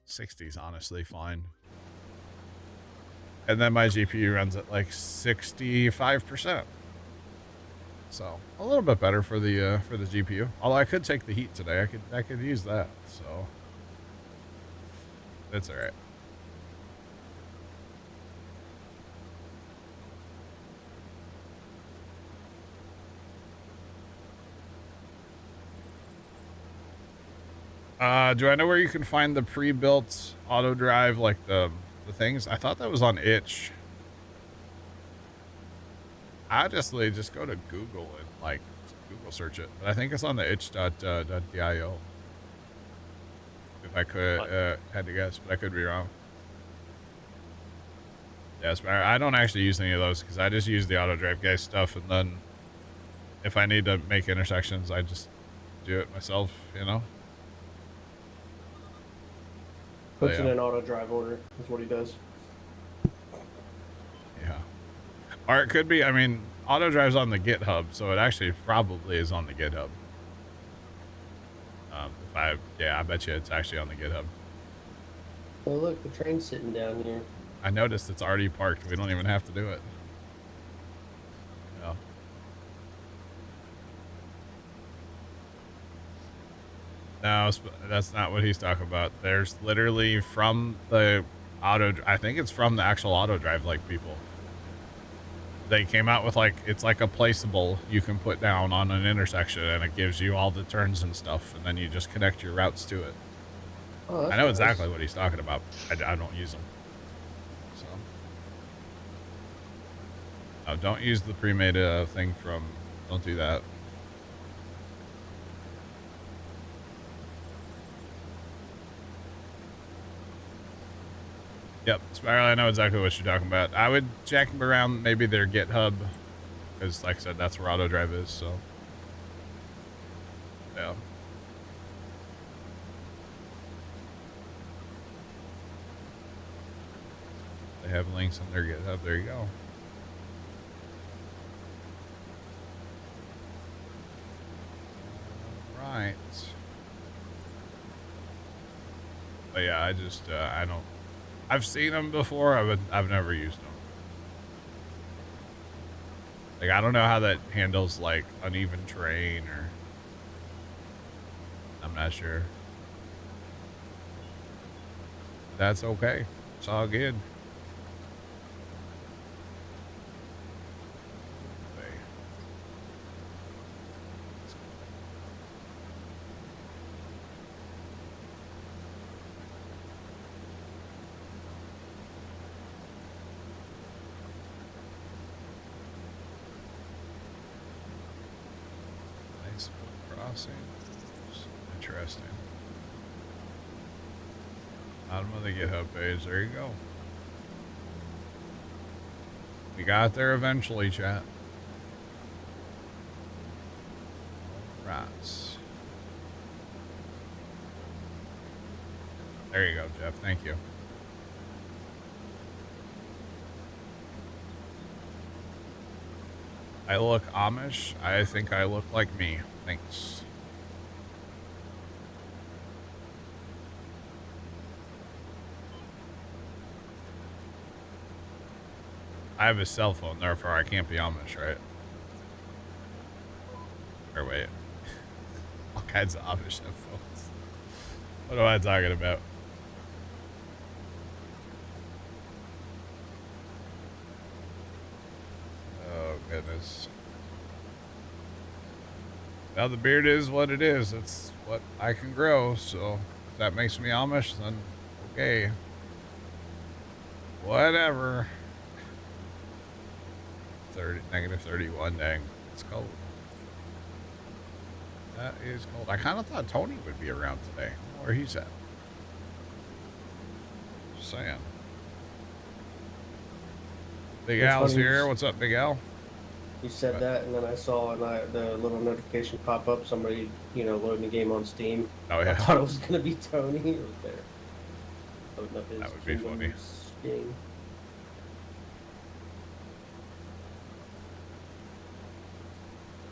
60 is honestly fine. And then my GPU runs at like 65%. So a little bit better for the GPU. Although I could take the heat today. I could use that. So it's all right. Do I know where you can find the pre-built auto drive, like the things? I thought that was on itch. Honestly, just go to Google and like Google search it. But I think it's on the itch.dio. If I could had to guess, but I could be wrong. Yes, but I don't actually use any of those because I just use the auto drive guy stuff, and then if I need to make intersections, I just do it myself, Puts in an auto drive order. That's what he does. Yeah. Or it could be, auto drive's on the GitHub, so it actually probably is on the GitHub. I bet you it's actually on the GitHub. Oh, look, the train's sitting down here. I noticed it's already parked. We don't even have to do it. Yeah. No, that's not what he's talking about. There's literally from the I think it's from the actual auto drive like people. They came out with it's like a placeable you can put down on an intersection, and it gives you all the turns and stuff, and then you just connect your routes to it. Oh, I know that's exactly nice. what he's talking about. I don't use them. So, don't use the pre-made thing from. Don't do that. Yep, Spiral, I know exactly what you're talking about. I would check around maybe their GitHub, because like I said, that's where AutoDrive is, so. Yeah. They have links on their GitHub. There you go. Right. But yeah, I just, I don't, I've seen them before. I've never used them. Like, I don't know how that handles, like, uneven terrain or... I'm not sure. That's okay. It's all good. Nice crossing. Interesting. Bottom of the GitHub page. There you go. We got there eventually, chat. Right. There you go, Jeff. Thank you. I look Amish. I think I look like me. Thanks. I have a cell phone, therefore I can't be Amish, right? Or wait. All kinds of Amish have phones. What am I talking about? Oh, goodness. Now the beard is what it is. It's what I can grow, so if that makes me Amish, then okay. Whatever. Negative 31, dang. It's cold. That is cold. I kind of thought Tony would be around today. Where he's at. Just saying. Big Al's here. What's up, Big Al? You said that, and then I saw the little notification pop up. Somebody, loading the game on Steam. Oh, yeah. I thought it was going to be Tony right there. Loading up his That would be funny. Game.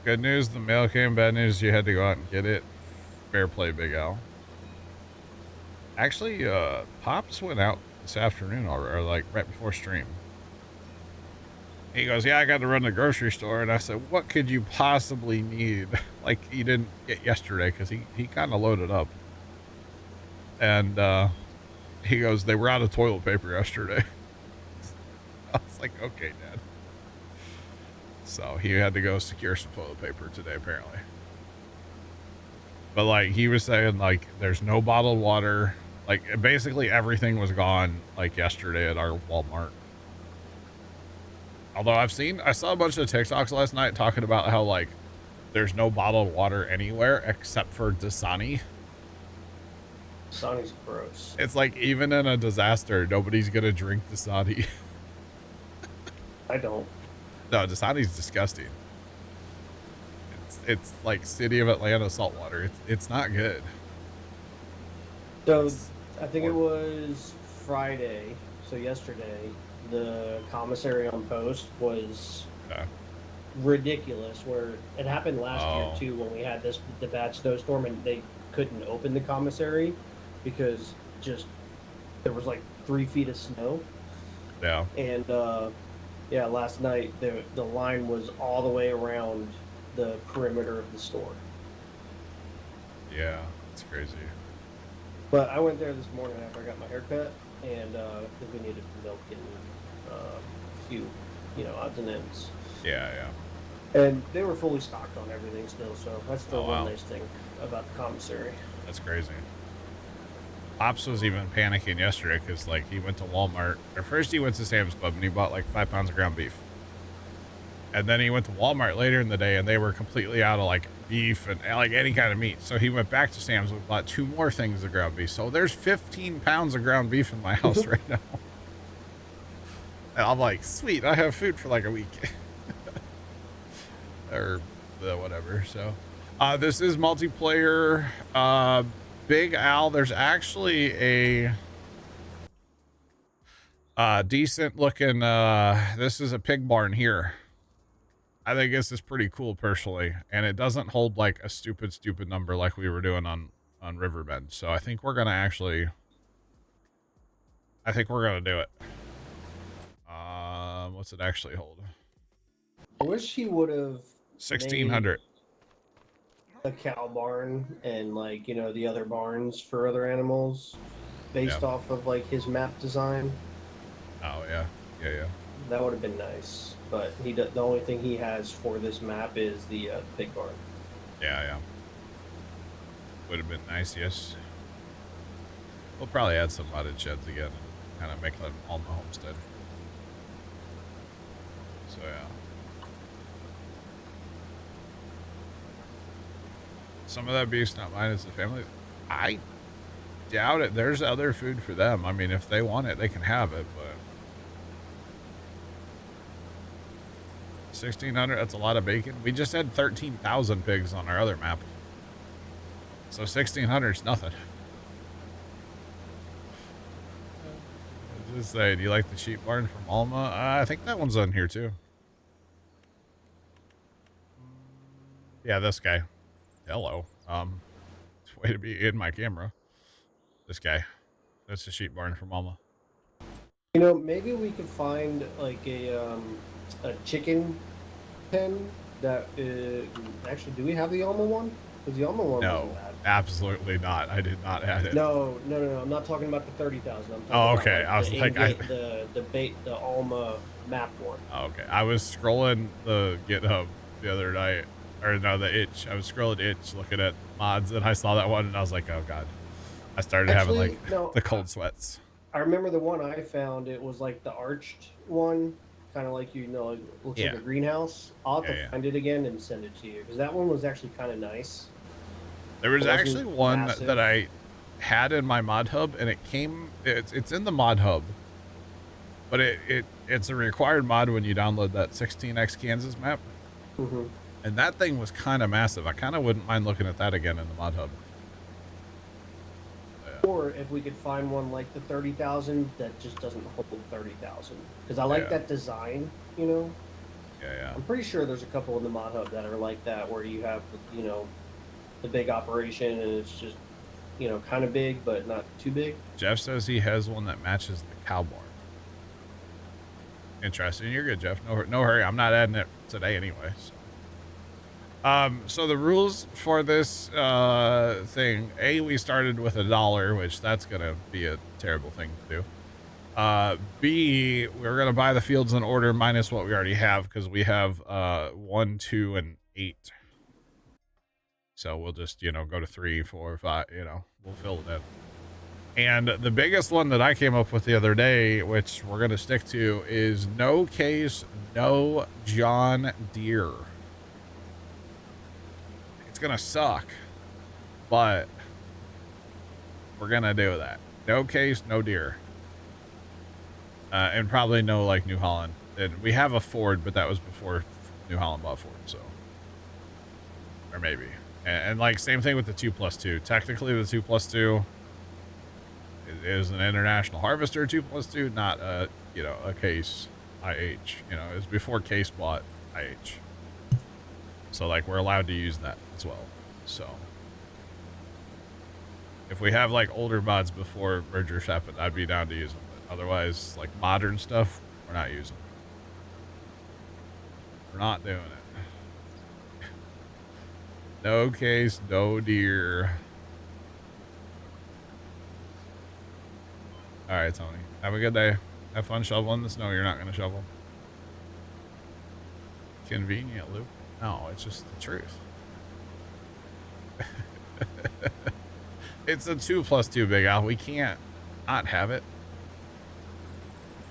Good news, the mail came. Bad news, you had to go out and get it. Fair play, Big Al. Actually, Pops went out this afternoon, or like right before stream. He goes, yeah, I got to run to the grocery store. And I said, what could you possibly need? Like you didn't get yesterday, because he kind of loaded up. And he goes, they were out of toilet paper yesterday. I was like, okay, Dad. So he had to go secure some toilet paper today, apparently. But like he was saying, like there's no bottled water. Like basically everything was gone like yesterday at our Walmart. Although I saw a bunch of TikToks last night talking about how like there's no bottled water anywhere except for Dasani. Dasani's gross. It's like even in a disaster, nobody's gonna drink Dasani. I don't. No, Dasani's disgusting. It's like City of Atlanta salt water. It's not good. So I think it was Friday, so yesterday, the commissary on post was ridiculous, where it happened last year too, when we had the bad snowstorm and they couldn't open the commissary because just there was like 3 feet of snow. Yeah. And yeah, last night the line was all the way around the perimeter of the store. Yeah, it's crazy. But I went there this morning after I got my haircut, and because we needed milk and a few, odds and ends. Yeah. And they were fully stocked on everything still, so that's the one wow. nice thing about the commissary. That's crazy. Pops was even panicking yesterday because, like, he went to Walmart. Or first he went to Sam's Club and he bought, like, 5 pounds of ground beef. And then he went to Walmart later in the day and they were completely out of, like, beef and, like, any kind of meat. So he went back to Sam's and bought 2 more things of ground beef. So there's 15 pounds of ground beef in my house right now. And I'm like, sweet, I have food for, like, a week. Or whatever, so. This is multiplayer. Big Al, there's actually a decent looking, this is a pig barn here. I think this is pretty cool personally, and it doesn't hold like a stupid number like we were doing on Riverbend. So I think we're gonna actually, do it. What's it actually hold? I wish he would have 1,600. A cow barn and, like, you know, the other barns for other animals based off of, like, his map design. Oh yeah, yeah. That would have been nice, but the only thing he has for this map is the pig barn. Yeah. Would have been nice, yes. We'll probably add some modded sheds again and kind of make them Alma Homestead. So yeah. Some of that beef's not mine, it's the family. I doubt it. There's other food for them. I mean, if they want it, they can have it, but 1,600, that's a lot of bacon. We just had 13,000 pigs on our other map. So 1,600 is nothing. Just say, do you like the sheep barn from Alma? I think that one's on here too. Yeah, this guy. Hello. It's way to be in my camera. This guy. That's the sheep barn from Alma. You know, maybe we could find like a chicken pen that actually, do we have the Alma one? Because the Alma one No, absolutely not. I did not add it. No. I'm not talking about the 30,000. I'm talking about, okay. I was like, the Alma map one. Okay. I was scrolling the GitHub the other night, or no, the itch. I was scrolling itch, looking at mods, and I saw that one, and I was like, oh god. I started having like the cold sweats. I remember the one I found. It was like the arched one, kind of like, you know, it looks like a greenhouse. I'll have to find it again and send it to you, because that one was actually kind of nice. There was actually one that I had in my mod hub, and it came. It's in the mod hub, but it's a required mod when you download that 16x Kansas map. Mm-hmm. And that thing was kind of massive. I kind of wouldn't mind looking at that again in the mod hub. Yeah. Or if we could find one like the 30,000 that just doesn't hold 30,000, because I like that design, you know. Yeah. I'm pretty sure there's a couple in the mod hub that are like that, where you have, you know, the big operation and it's just, you know, kind of big but not too big. Jeff says he has one that matches the cow barn. Interesting. You're good, Jeff. No hurry. I'm not adding it today anyway. So the rules for this thing, we started with $1, which that's gonna be a terrible thing to do. B, we're gonna buy the fields in order minus what we already have, because we have 1, 2, and 8. So we'll just, you know, go to 3, 4, 5, you know, we'll fill it in. And the biggest one that I came up with the other day, which we're going to stick to, is no case, no John Deere. It's going to suck, but we're going to do that. No case, no Deere. And probably no, like, New Holland. And we have a Ford, but that was before New Holland bought Ford, so. Or maybe. And like, same thing with the 2+2. Technically, the 2+2 is an international harvester 2+2, not a, you know, a case IH. You know, it was before case bought IH. So like, we're allowed to use that as well. So if we have like older mods before mergers happen, I'd be down to use them. But otherwise, like modern stuff, we're not using. We're not doing it. No case, no Deere. All right, Tony. Have a good day. Have fun shoveling the snow you're not going to shovel. Convenient, Luke. No, it's just the truth. It's a 2+2 Big Al. We can't not have it.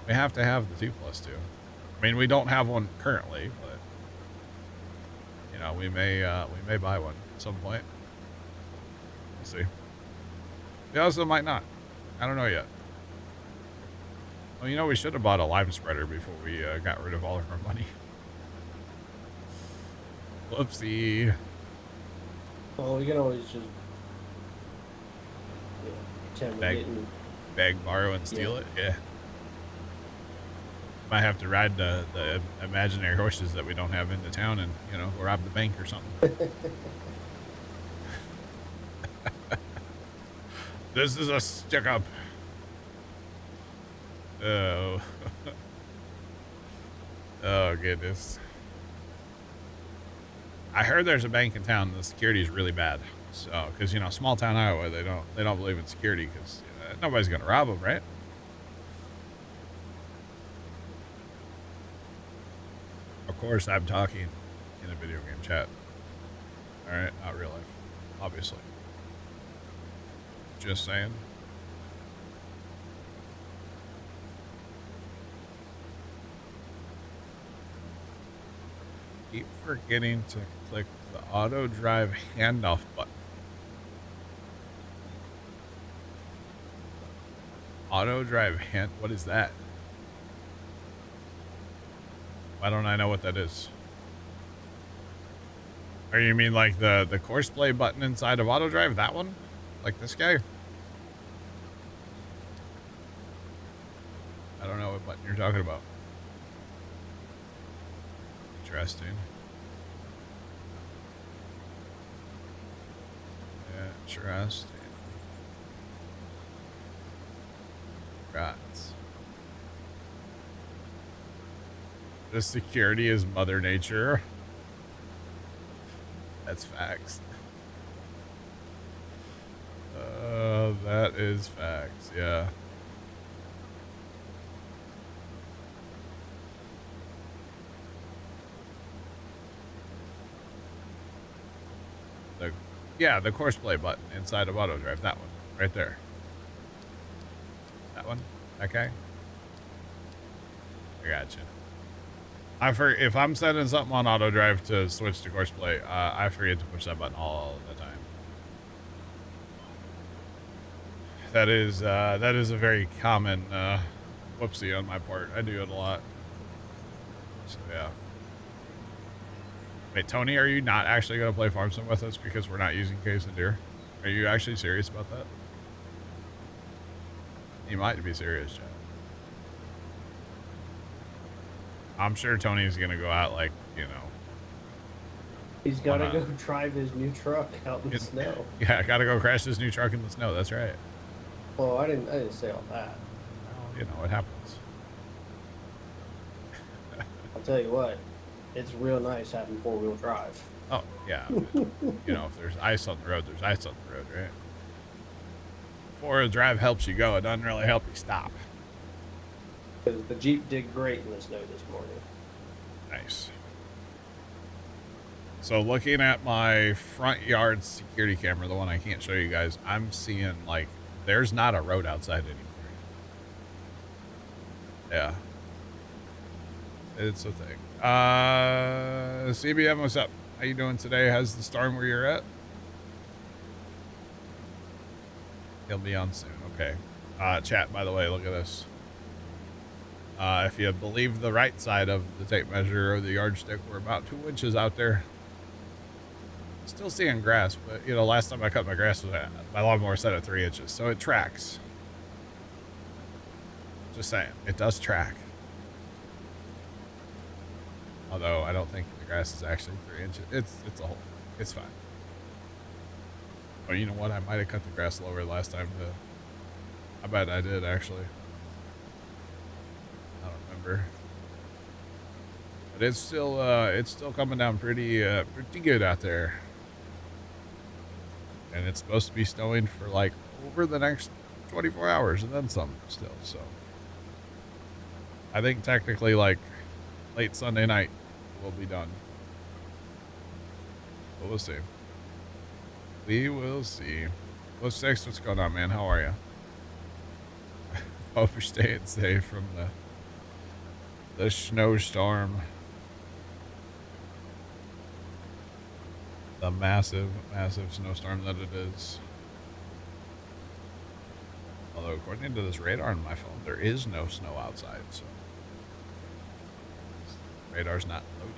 We have to have the 2+2. I mean, we don't have one currently, but you know, we may buy one at some point. We'll see. We also might not. I don't know yet. Well, you know, we should have bought a lime spreader before we got rid of all of our money. Whoopsie. Well, we can always just pretend we're getting... Beg, borrow, and steal it? Yeah. Might have to ride the imaginary horses that we don't have into town and, you know, rob the bank or something. This is a stick-up. Oh. Oh, goodness. I heard there's a bank in town. The security is really bad. So, because, you know, small town Iowa, they don't believe in security because nobody's going to rob them, right? Of course, I'm talking in a video game chat. All right, not real life, obviously. Just saying. Keep forgetting to click the auto drive handoff button. Auto drive what is that? Why don't I know what that is? Or you mean like the course play button inside of auto drive? That one? Like this guy? I don't know what button you're talking about. Interesting. Interesting. Rats. The security is Mother Nature. That's facts. That is facts, yeah. The course play button inside of auto drive. That one, right there. That one. That guy. I gotcha. If I'm setting something on auto drive to switch to course play, I forget to push that button all the time. That is a very common whoopsie on my part. I do it a lot. So yeah. Wait, Tony, are you not actually going to play Farm Sim with us because we're not using Quesadilla? Are you actually serious about that? You might be serious, Chad. I'm sure Tony's going to go out like, you know. He's got to go drive his new truck out in the snow. Yeah, I got to go crash this new truck in the snow. That's right. Well, I didn't say all that. Well, you know, it happens. I'll tell you what. It's real nice having four-wheel drive. Oh, yeah. You know, if there's ice on the road, there's ice on the road, right? Four-wheel drive helps you go. It doesn't really help you stop. Because the Jeep did great in the snow this morning. Nice. So looking at my front yard security camera, the one I can't show you guys, I'm seeing, like, there's not a road outside anymore. Yeah. It's a thing. CBM, what's up? How you doing today? How's the storm where you're at? He'll be on soon. Okay. Chat, by the way, look at this. If you believe the right side of the tape measure or the yardstick, we're about 2 inches out there. Still seeing grass, but, you know, last time I cut my grass, my lawnmower set at 3 inches, so it tracks. Just saying, it does track. Although I don't think the grass is actually 3 inches. It's a whole. It's fine. Oh, you know what? I might have cut the grass lower last time. I bet I did actually. I don't remember. But it's still coming down pretty good out there. And it's supposed to be snowing for like over the next 24 hours and then some still. So I think technically like late Sunday night we'll be done. But we'll see. We will see. What's six? What's going on, man? How are you? Hope you're staying safe from the snowstorm. The massive, massive snowstorm that it is. Although, according to this radar on my phone, there is no snow outside, so radar's not loading.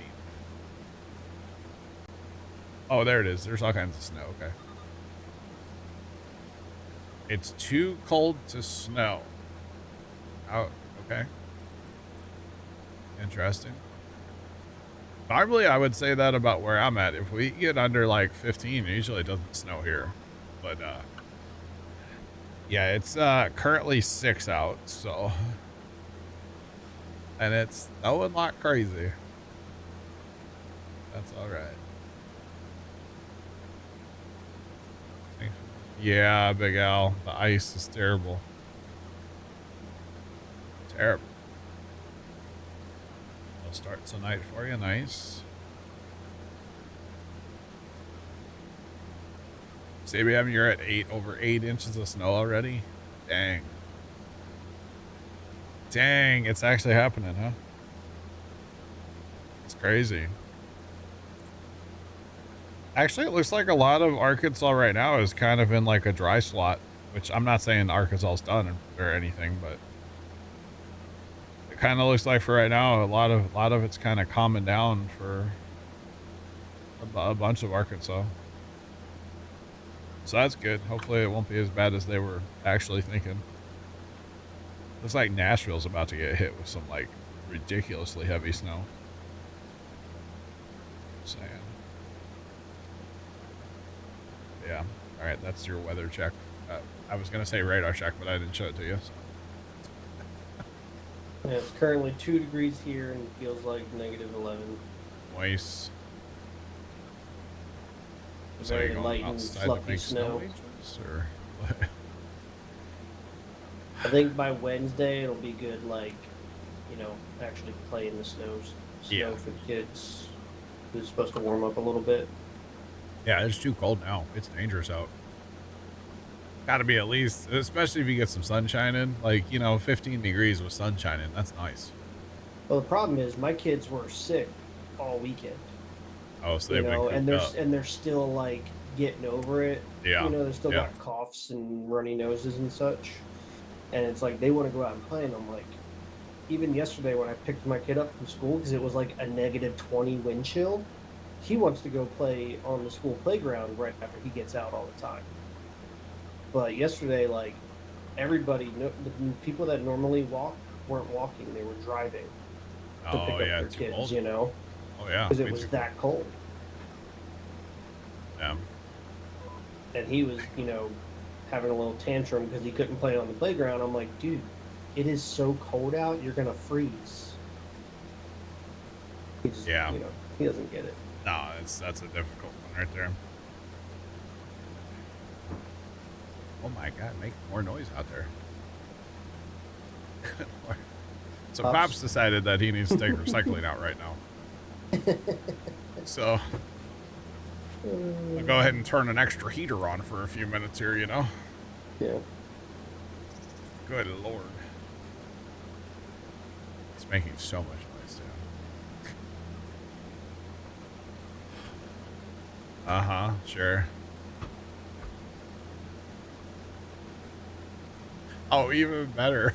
Oh, there it is. There's all kinds of snow. Okay. It's too cold to snow. Oh, okay. Interesting. Normally, I would say that about where I'm at. If we get under like 15, it usually doesn't snow here. But, yeah, it's currently 6 out, so. And it's snowing like crazy. That's all right. Yeah, Big Al. The ice is terrible. Terrible. I'll start tonight for you. Nice. CBM, you're at over 8 inches of snow already? Dang. Dang, it's actually happening, huh? It's crazy. Actually, it looks like a lot of Arkansas right now is kind of in like a dry slot, which I'm not saying Arkansas's done or anything, but it kind of looks like for right now, a lot of it's kind of calming down for a bunch of Arkansas. So that's good. Hopefully it won't be as bad as they were actually thinking. Looks like Nashville's about to get hit with some like ridiculously heavy snow. Just saying. Yeah. All right. That's your weather check. I was going to say radar check, but I didn't show it to you. So. Yeah, it's currently 2 degrees here and feels like -11. Nice. So Very you're going light and outside fluffy to make snow. agents, or what? I think by Wednesday it'll be good, like, you know, actually play in the snow Yeah. for the kids. It's supposed to warm up a little bit. Yeah, it's too cold now. It's dangerous out. Got to be at least, especially if you get some sunshine in, like, you know, 15 degrees with sunshine in. That's nice. Well, the problem is my kids were sick all weekend. Oh, so they've been and cooped up. they're still like getting over it. Yeah. You know, they still got coughs and runny noses and such. And it's like they want to go out and play, and I'm like, even yesterday when I picked my kid up from school because it was like a -20 wind chill, he wants to go play on the school playground right after he gets out all the time. But yesterday, like, everybody, the people that normally walk weren't walking; they were driving to pick up their kids. Cold. You know. Oh yeah. Because it was that cold. Yeah. And he was, you know, having a little tantrum because he couldn't play on the playground. I'm like, dude, it is so cold out, you're gonna freeze. He just, you know, he doesn't get it. No, that's a difficult one right there. Oh my God, make more noise out there. Good Lord. So Pops decided that he needs to take recycling out right now. So I'll go ahead and turn an extra heater on for a few minutes here, you know? Yeah. Good Lord. It's making so much noise, too. Uh-huh, sure. Oh, even better.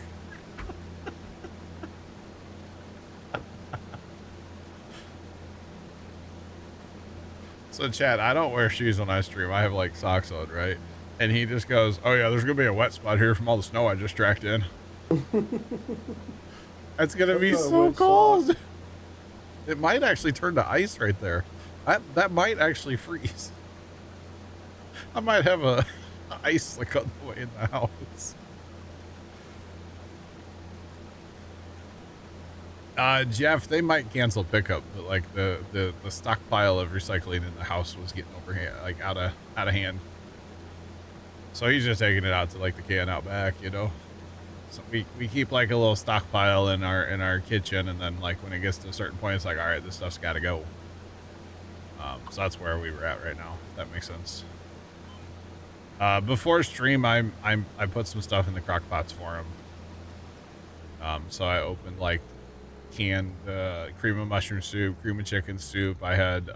So, Chad, I don't wear shoes when I stream. I have, like, socks on, right? And he just goes, oh, yeah, there's going to be a wet spot here from all the snow I just tracked in. That's going to be so cold. It might actually turn to ice right there. That might actually freeze. I might have a ice slick on the way in the house. Jeff, they might cancel pickup, but like the stockpile of recycling in the house was getting like out of hand. So he's just taking it out to like the can out back, you know. So we keep like a little stockpile in our kitchen, and then like when it gets to a certain point, it's like, all right, this stuff's got to go. So that's where we were at right now. If that makes sense. Before stream, I put some stuff in the crock pots for him. So I opened like canned cream of mushroom soup, cream of chicken soup. I had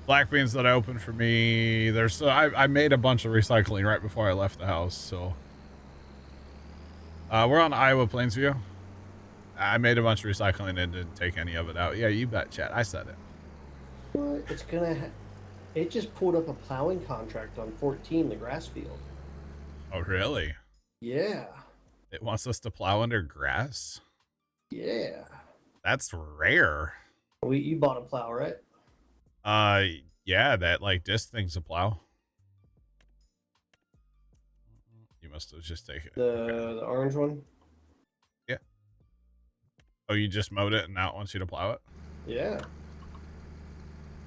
black beans that I opened for me. I made a bunch of recycling right before I left the house. So we're on Iowa Plainsview. I made a bunch of recycling and didn't take any of it out. Yeah, you bet, chat. I said it. Well, it's gonna. It just pulled up a plowing contract on 14, the grass field. Oh, really? Yeah. It wants us to plow under grass? Yeah. That's rare. You bought a plow, right? Yeah, that like disc thing's a plow. You must have just taken it. The orange one? Yeah. Oh, you just mowed it and now it wants you to plow it? Yeah.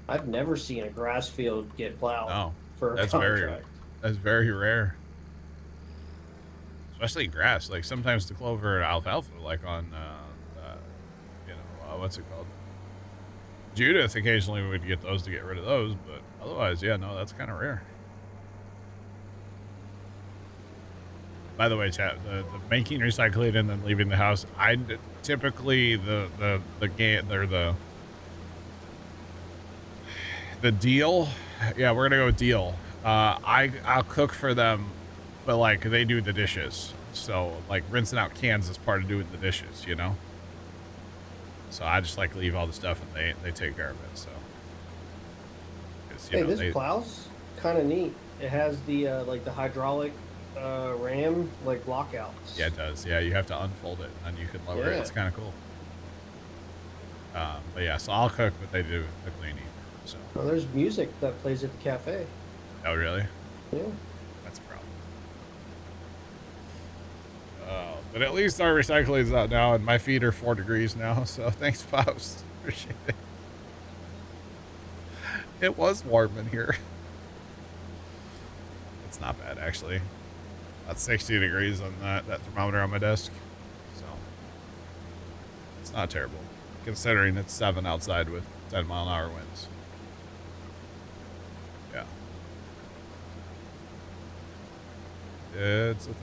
I've never seen a grass field get plowed for a contract. That's very rare. Especially grass. Like sometimes the clover and alfalfa, like on, what's it called? Judith occasionally would get those to get rid of those, but otherwise, yeah, no, that's kind of rare. By the way, chat, the making recycling and then leaving the house, I typically the deal. Yeah, we're gonna go with deal. I'll cook for them, but like they do the dishes. So like rinsing out cans is part of doing the dishes, you know? So I just like leave all the stuff and they take care of it. So hey, this plow's kind of neat. It has the like the hydraulic ram like blockouts. Yeah, it does. Yeah, you have to unfold it and you can lower it. It's kind of cool. But yeah, so I'll cook, but they do the cleaning. So well, there's music that plays at the cafe. Oh, really? Yeah. That's a problem. But at least our recycling is out now, and my feet are 4 degrees now. So thanks, Pops. Appreciate it. It was warm in here. It's not bad, actually. About 60 degrees on that thermometer on my desk. So it's not terrible, considering it's 7 outside with 10-mile-an-hour winds. Yeah. It's a thing.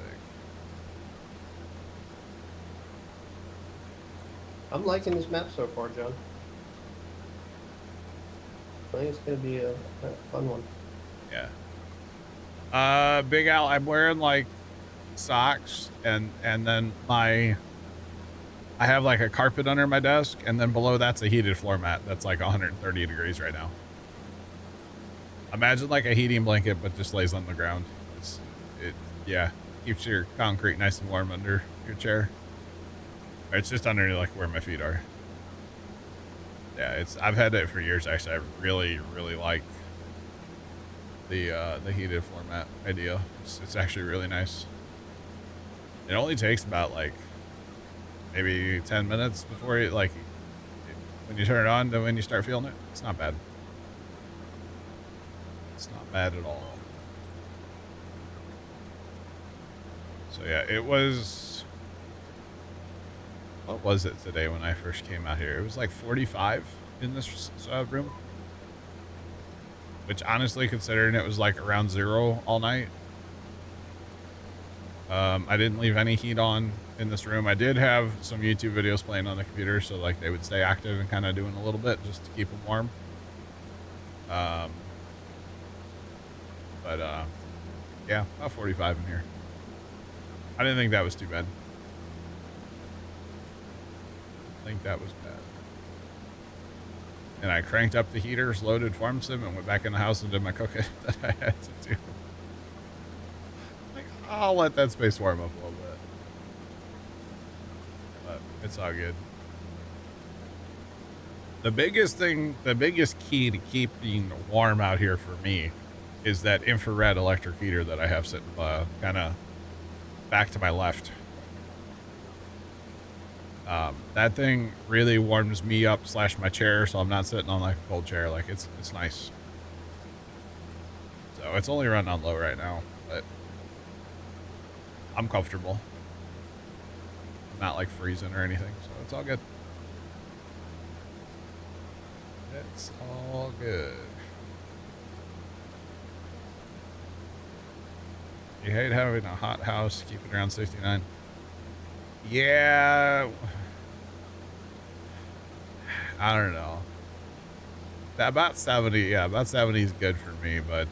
I'm liking this map so far, John. I think it's going to be a fun one. Yeah. Big Al, I'm wearing like socks and then I have like a carpet under my desk, and then below that's a heated floor mat that's like 130 degrees right now. Imagine like a heating blanket, but just lays on the ground. Yeah, keeps your concrete nice and warm under your chair. It's just under like where my feet are. Yeah, I've had it for years actually. I really, really like the heated floor mat idea. It's actually really nice. It only takes about like maybe 10 minutes before you like when you turn it on to when you start feeling it. It's not bad. It's not bad at all. So yeah, it was. What was it today when I first came out here? It was like 45 in this room. Which honestly, considering it was like around 0 all night. I didn't leave any heat on in this room. I did have some YouTube videos playing on the computer, so like they would stay active and kind of doing a little bit just to keep them warm. Yeah, about 45 in here. I didn't think that was too bad. I think that was bad. And I cranked up the heaters, loaded farm sim, and went back in the house and did my cooking that I had to do. Like, I'll let that space warm up a little bit. But it's all good. The biggest key to keeping warm out here for me is that infrared electric heater that I have sitting kind of back to my left. That thing really warms me up / my chair, so I'm not sitting on like a cold chair. Like it's nice. So it's only running on low right now, but I'm comfortable. I'm not like freezing or anything, so it's all good. It's all good. You hate having a hot house, keep it around 69. Yeah. I don't know. About 70, yeah, about 70 is good for me, but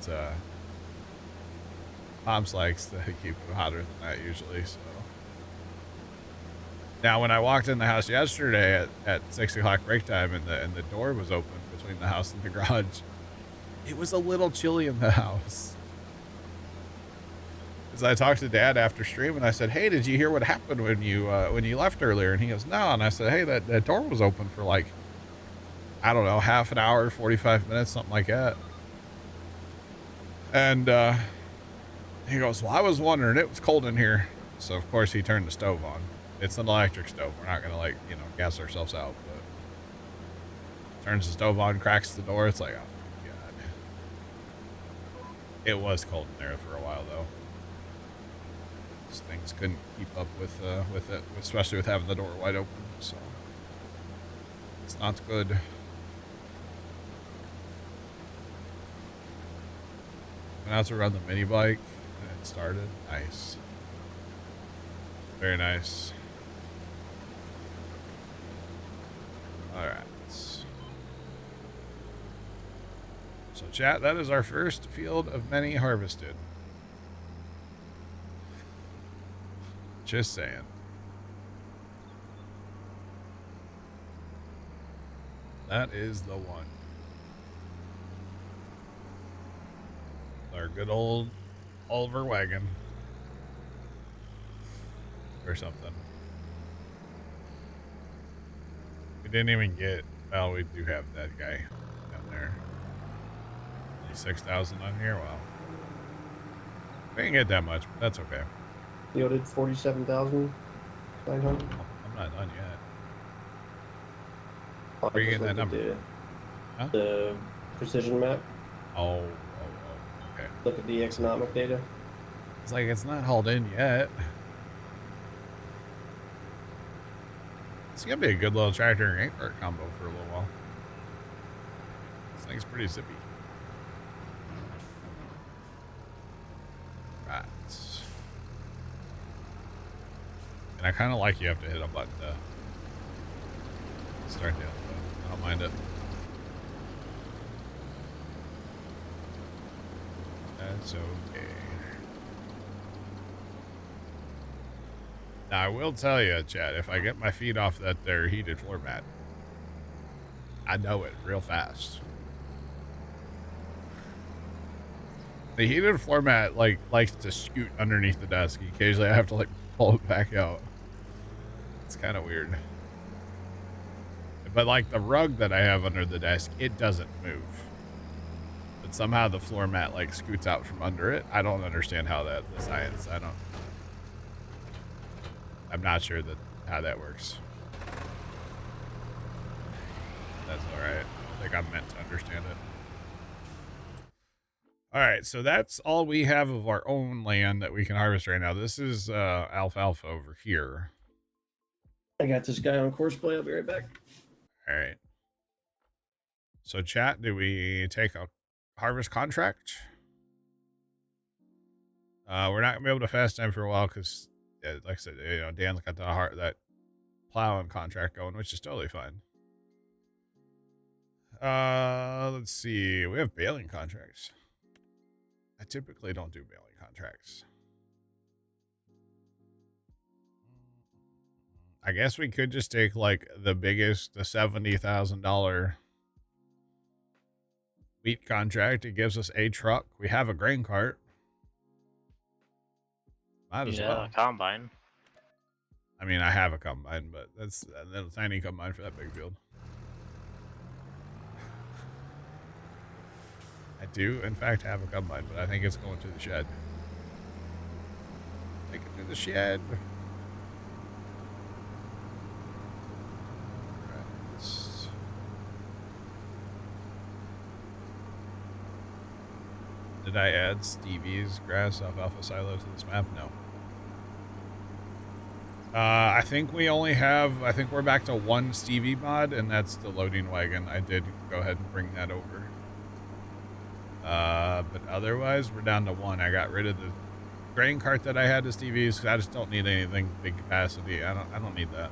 Pops likes to keep it hotter than that usually, so. Now, when I walked in the house yesterday at 6 o'clock break time and the door was open between the house and the garage, it was a little chilly in the house. Because I talked to Dad after stream and I said, hey, did you hear what happened when you left earlier? And he goes, no. And I said, hey, that door was open for like, I don't know, half an hour, 45 minutes, something like that. And he goes, well, I was wondering, it was cold in here. So, of course, he turned the stove on. It's an electric stove. We're not going to, like, you know, gas ourselves out. But turns the stove on, cracks the door. It's like, oh, my God. It was cold in there for a while, though. These things couldn't keep up with it, especially with having the door wide open. So, it's not good. Went out to run the mini bike and it started. Nice. Very nice. Alright. So chat, that is our first field of many harvested. Just saying. That is the one. Our good old Oliver wagon. Or something. We didn't even get, well, we do have that guy down there. 6,000 on here, wow. We didn't get that much, but that's okay. Yielded 47,900. I'm not done yet. Where are you getting that number? Huh? The precision map. Oh, okay. Look at the economic data. It's like it's not hauled in yet. It's gonna be a good little tractor and 8-part combo for a little while. This thing's pretty zippy. Right. And I kind of like you have to hit a button to start the other button. I don't mind it. That's okay. Now, I will tell you, chat, if I get my feet off that there heated floor mat, I know it real fast. The heated floor mat, like, likes to scoot underneath the desk. Occasionally, I have to, like, pull it back out. It's kind of weird. But, like, the rug that I have under the desk, it doesn't move. But somehow the floor mat, like, scoots out from under it. I don't understand how the science, I'm not sure how that works. That's all right. I don't think I'm meant to understand it. All right, so that's all we have of our own land that we can harvest right now. This is alfalfa over here. I got this guy on course play. I'll be right back. All right. So chat, do we take a harvest contract? We're not gonna be able to fast time for a while because, yeah, like I said, you know, Dan's got that plowing contract going, which is totally fine. Let's see. We have baling contracts. I typically don't do baling contracts. I guess we could just take like the biggest, the $70,000 wheat contract. It gives us a truck. We have a grain cart. Might as well. Yeah, combine. I mean, I have a combine, but that's a little tiny combine for that big field. I do, in fact, have a combine, but I think it's going to the shed. Take it to the shed. Right. Did I add Stevie's grass alfalfa silo to this map? No. I think we only have, I think we're back to one Stevie mod, and that's the loading wagon. I did go ahead and bring that over. But otherwise, we're down to one. I got rid of grain cart that I had is TVs. I just don't need anything big capacity. I don't need that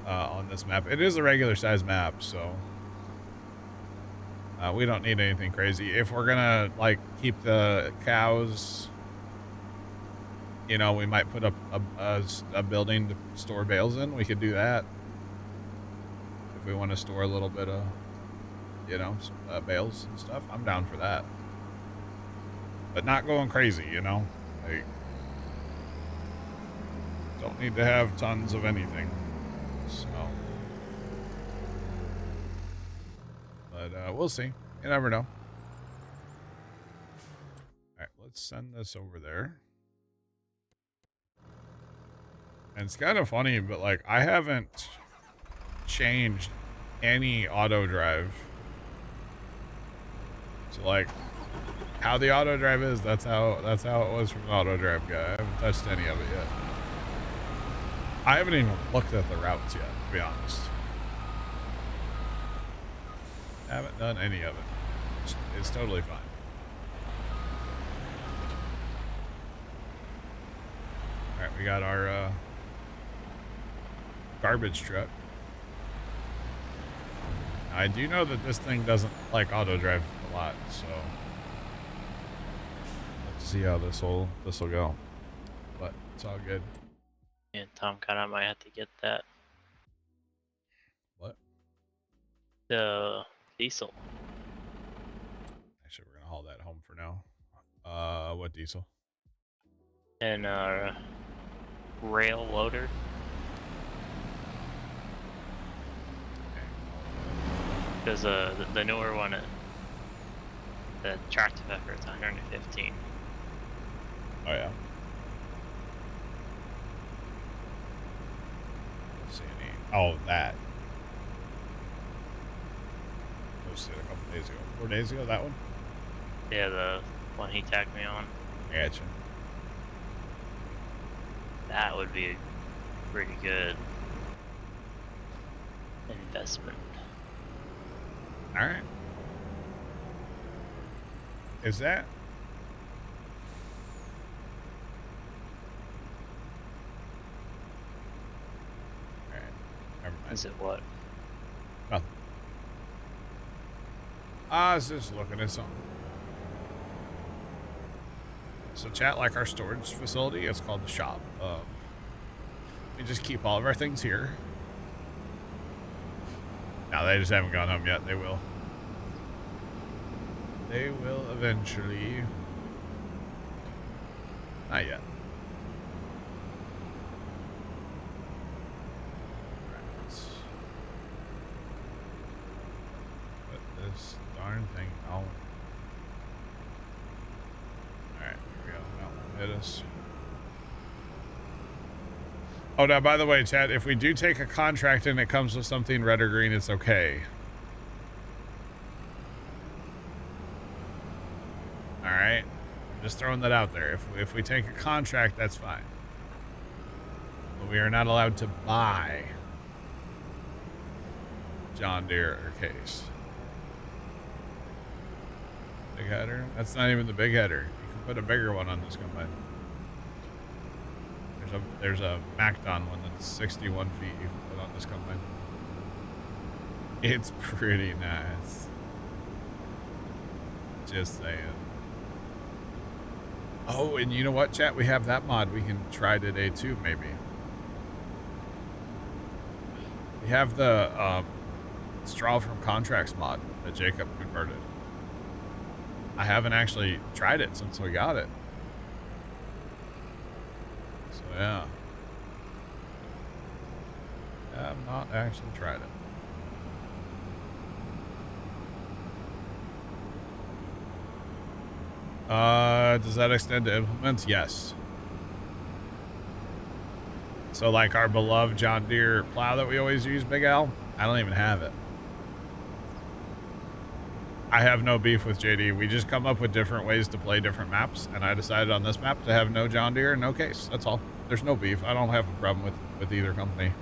on this map. It is a regular size map, so we don't need anything crazy. If we're gonna like keep the cows, you know, we might put up a building to store bales in. We could do that if we want to store a little bit of, you know, bales and stuff. I'm down for that, but not going crazy, you know. Like, don't need to have tons of anything. So, but we'll see. You never know. All right, let's send this over there. And it's kind of funny, but like I haven't changed any auto drive. So like how the auto drive is, that's how it was from the auto drive guy. I haven't touched any of it yet. I haven't even looked at the routes yet, to be honest. I haven't done any of it. It's totally fine. All right, we got our garbage truck. I do know that this thing doesn't like auto drive a lot, so let's see how this will go. But it's all good. And Tom kind of might have to get that. What? The diesel. Actually, we're gonna haul that home for now. What diesel? And rail loader. Because the newer one, the tractor effort, it's 115. Oh yeah. Let's see any. Oh, that. Posted a couple days ago. 4 days ago, that one? Yeah, the one he tagged me on. Gotcha. That would be a pretty good investment. All right. Is that? All right. Never mind. Is it what? Nothing. I was just looking at something. So chat, like our storage facility, it's called the shop. We just keep all of our things here. No, they just haven't gone home yet. They will. They will eventually. Not yet. Right, let's put this darn thing on. Alright, here we go. That won't hit us. Oh, now, by the way, chat, if we do take a contract and it comes with something red or green, it's okay. All right? I'm just throwing that out there. If we take a contract, that's fine. But we are not allowed to buy John Deere or Case. Big header? That's not even the big header. You can put a bigger one on this combine. There's a Macdon one that's 61 feet you can put on this combine. It's pretty nice. Just saying. Oh, and you know what, chat? We have that mod we can try today too, maybe. We have the straw from contracts mod that Jacob converted. I haven't actually tried it since we got it. So yeah. I have not actually tried it. Does that extend to implements? Yes. So like our beloved John Deere plow that we always use, Big Al, I don't even have it. I have no beef with JD. We just come up with different ways to play different maps, and I decided on this map to have no John Deere and no Case. That's all. There's no beef. I don't have a problem with either company.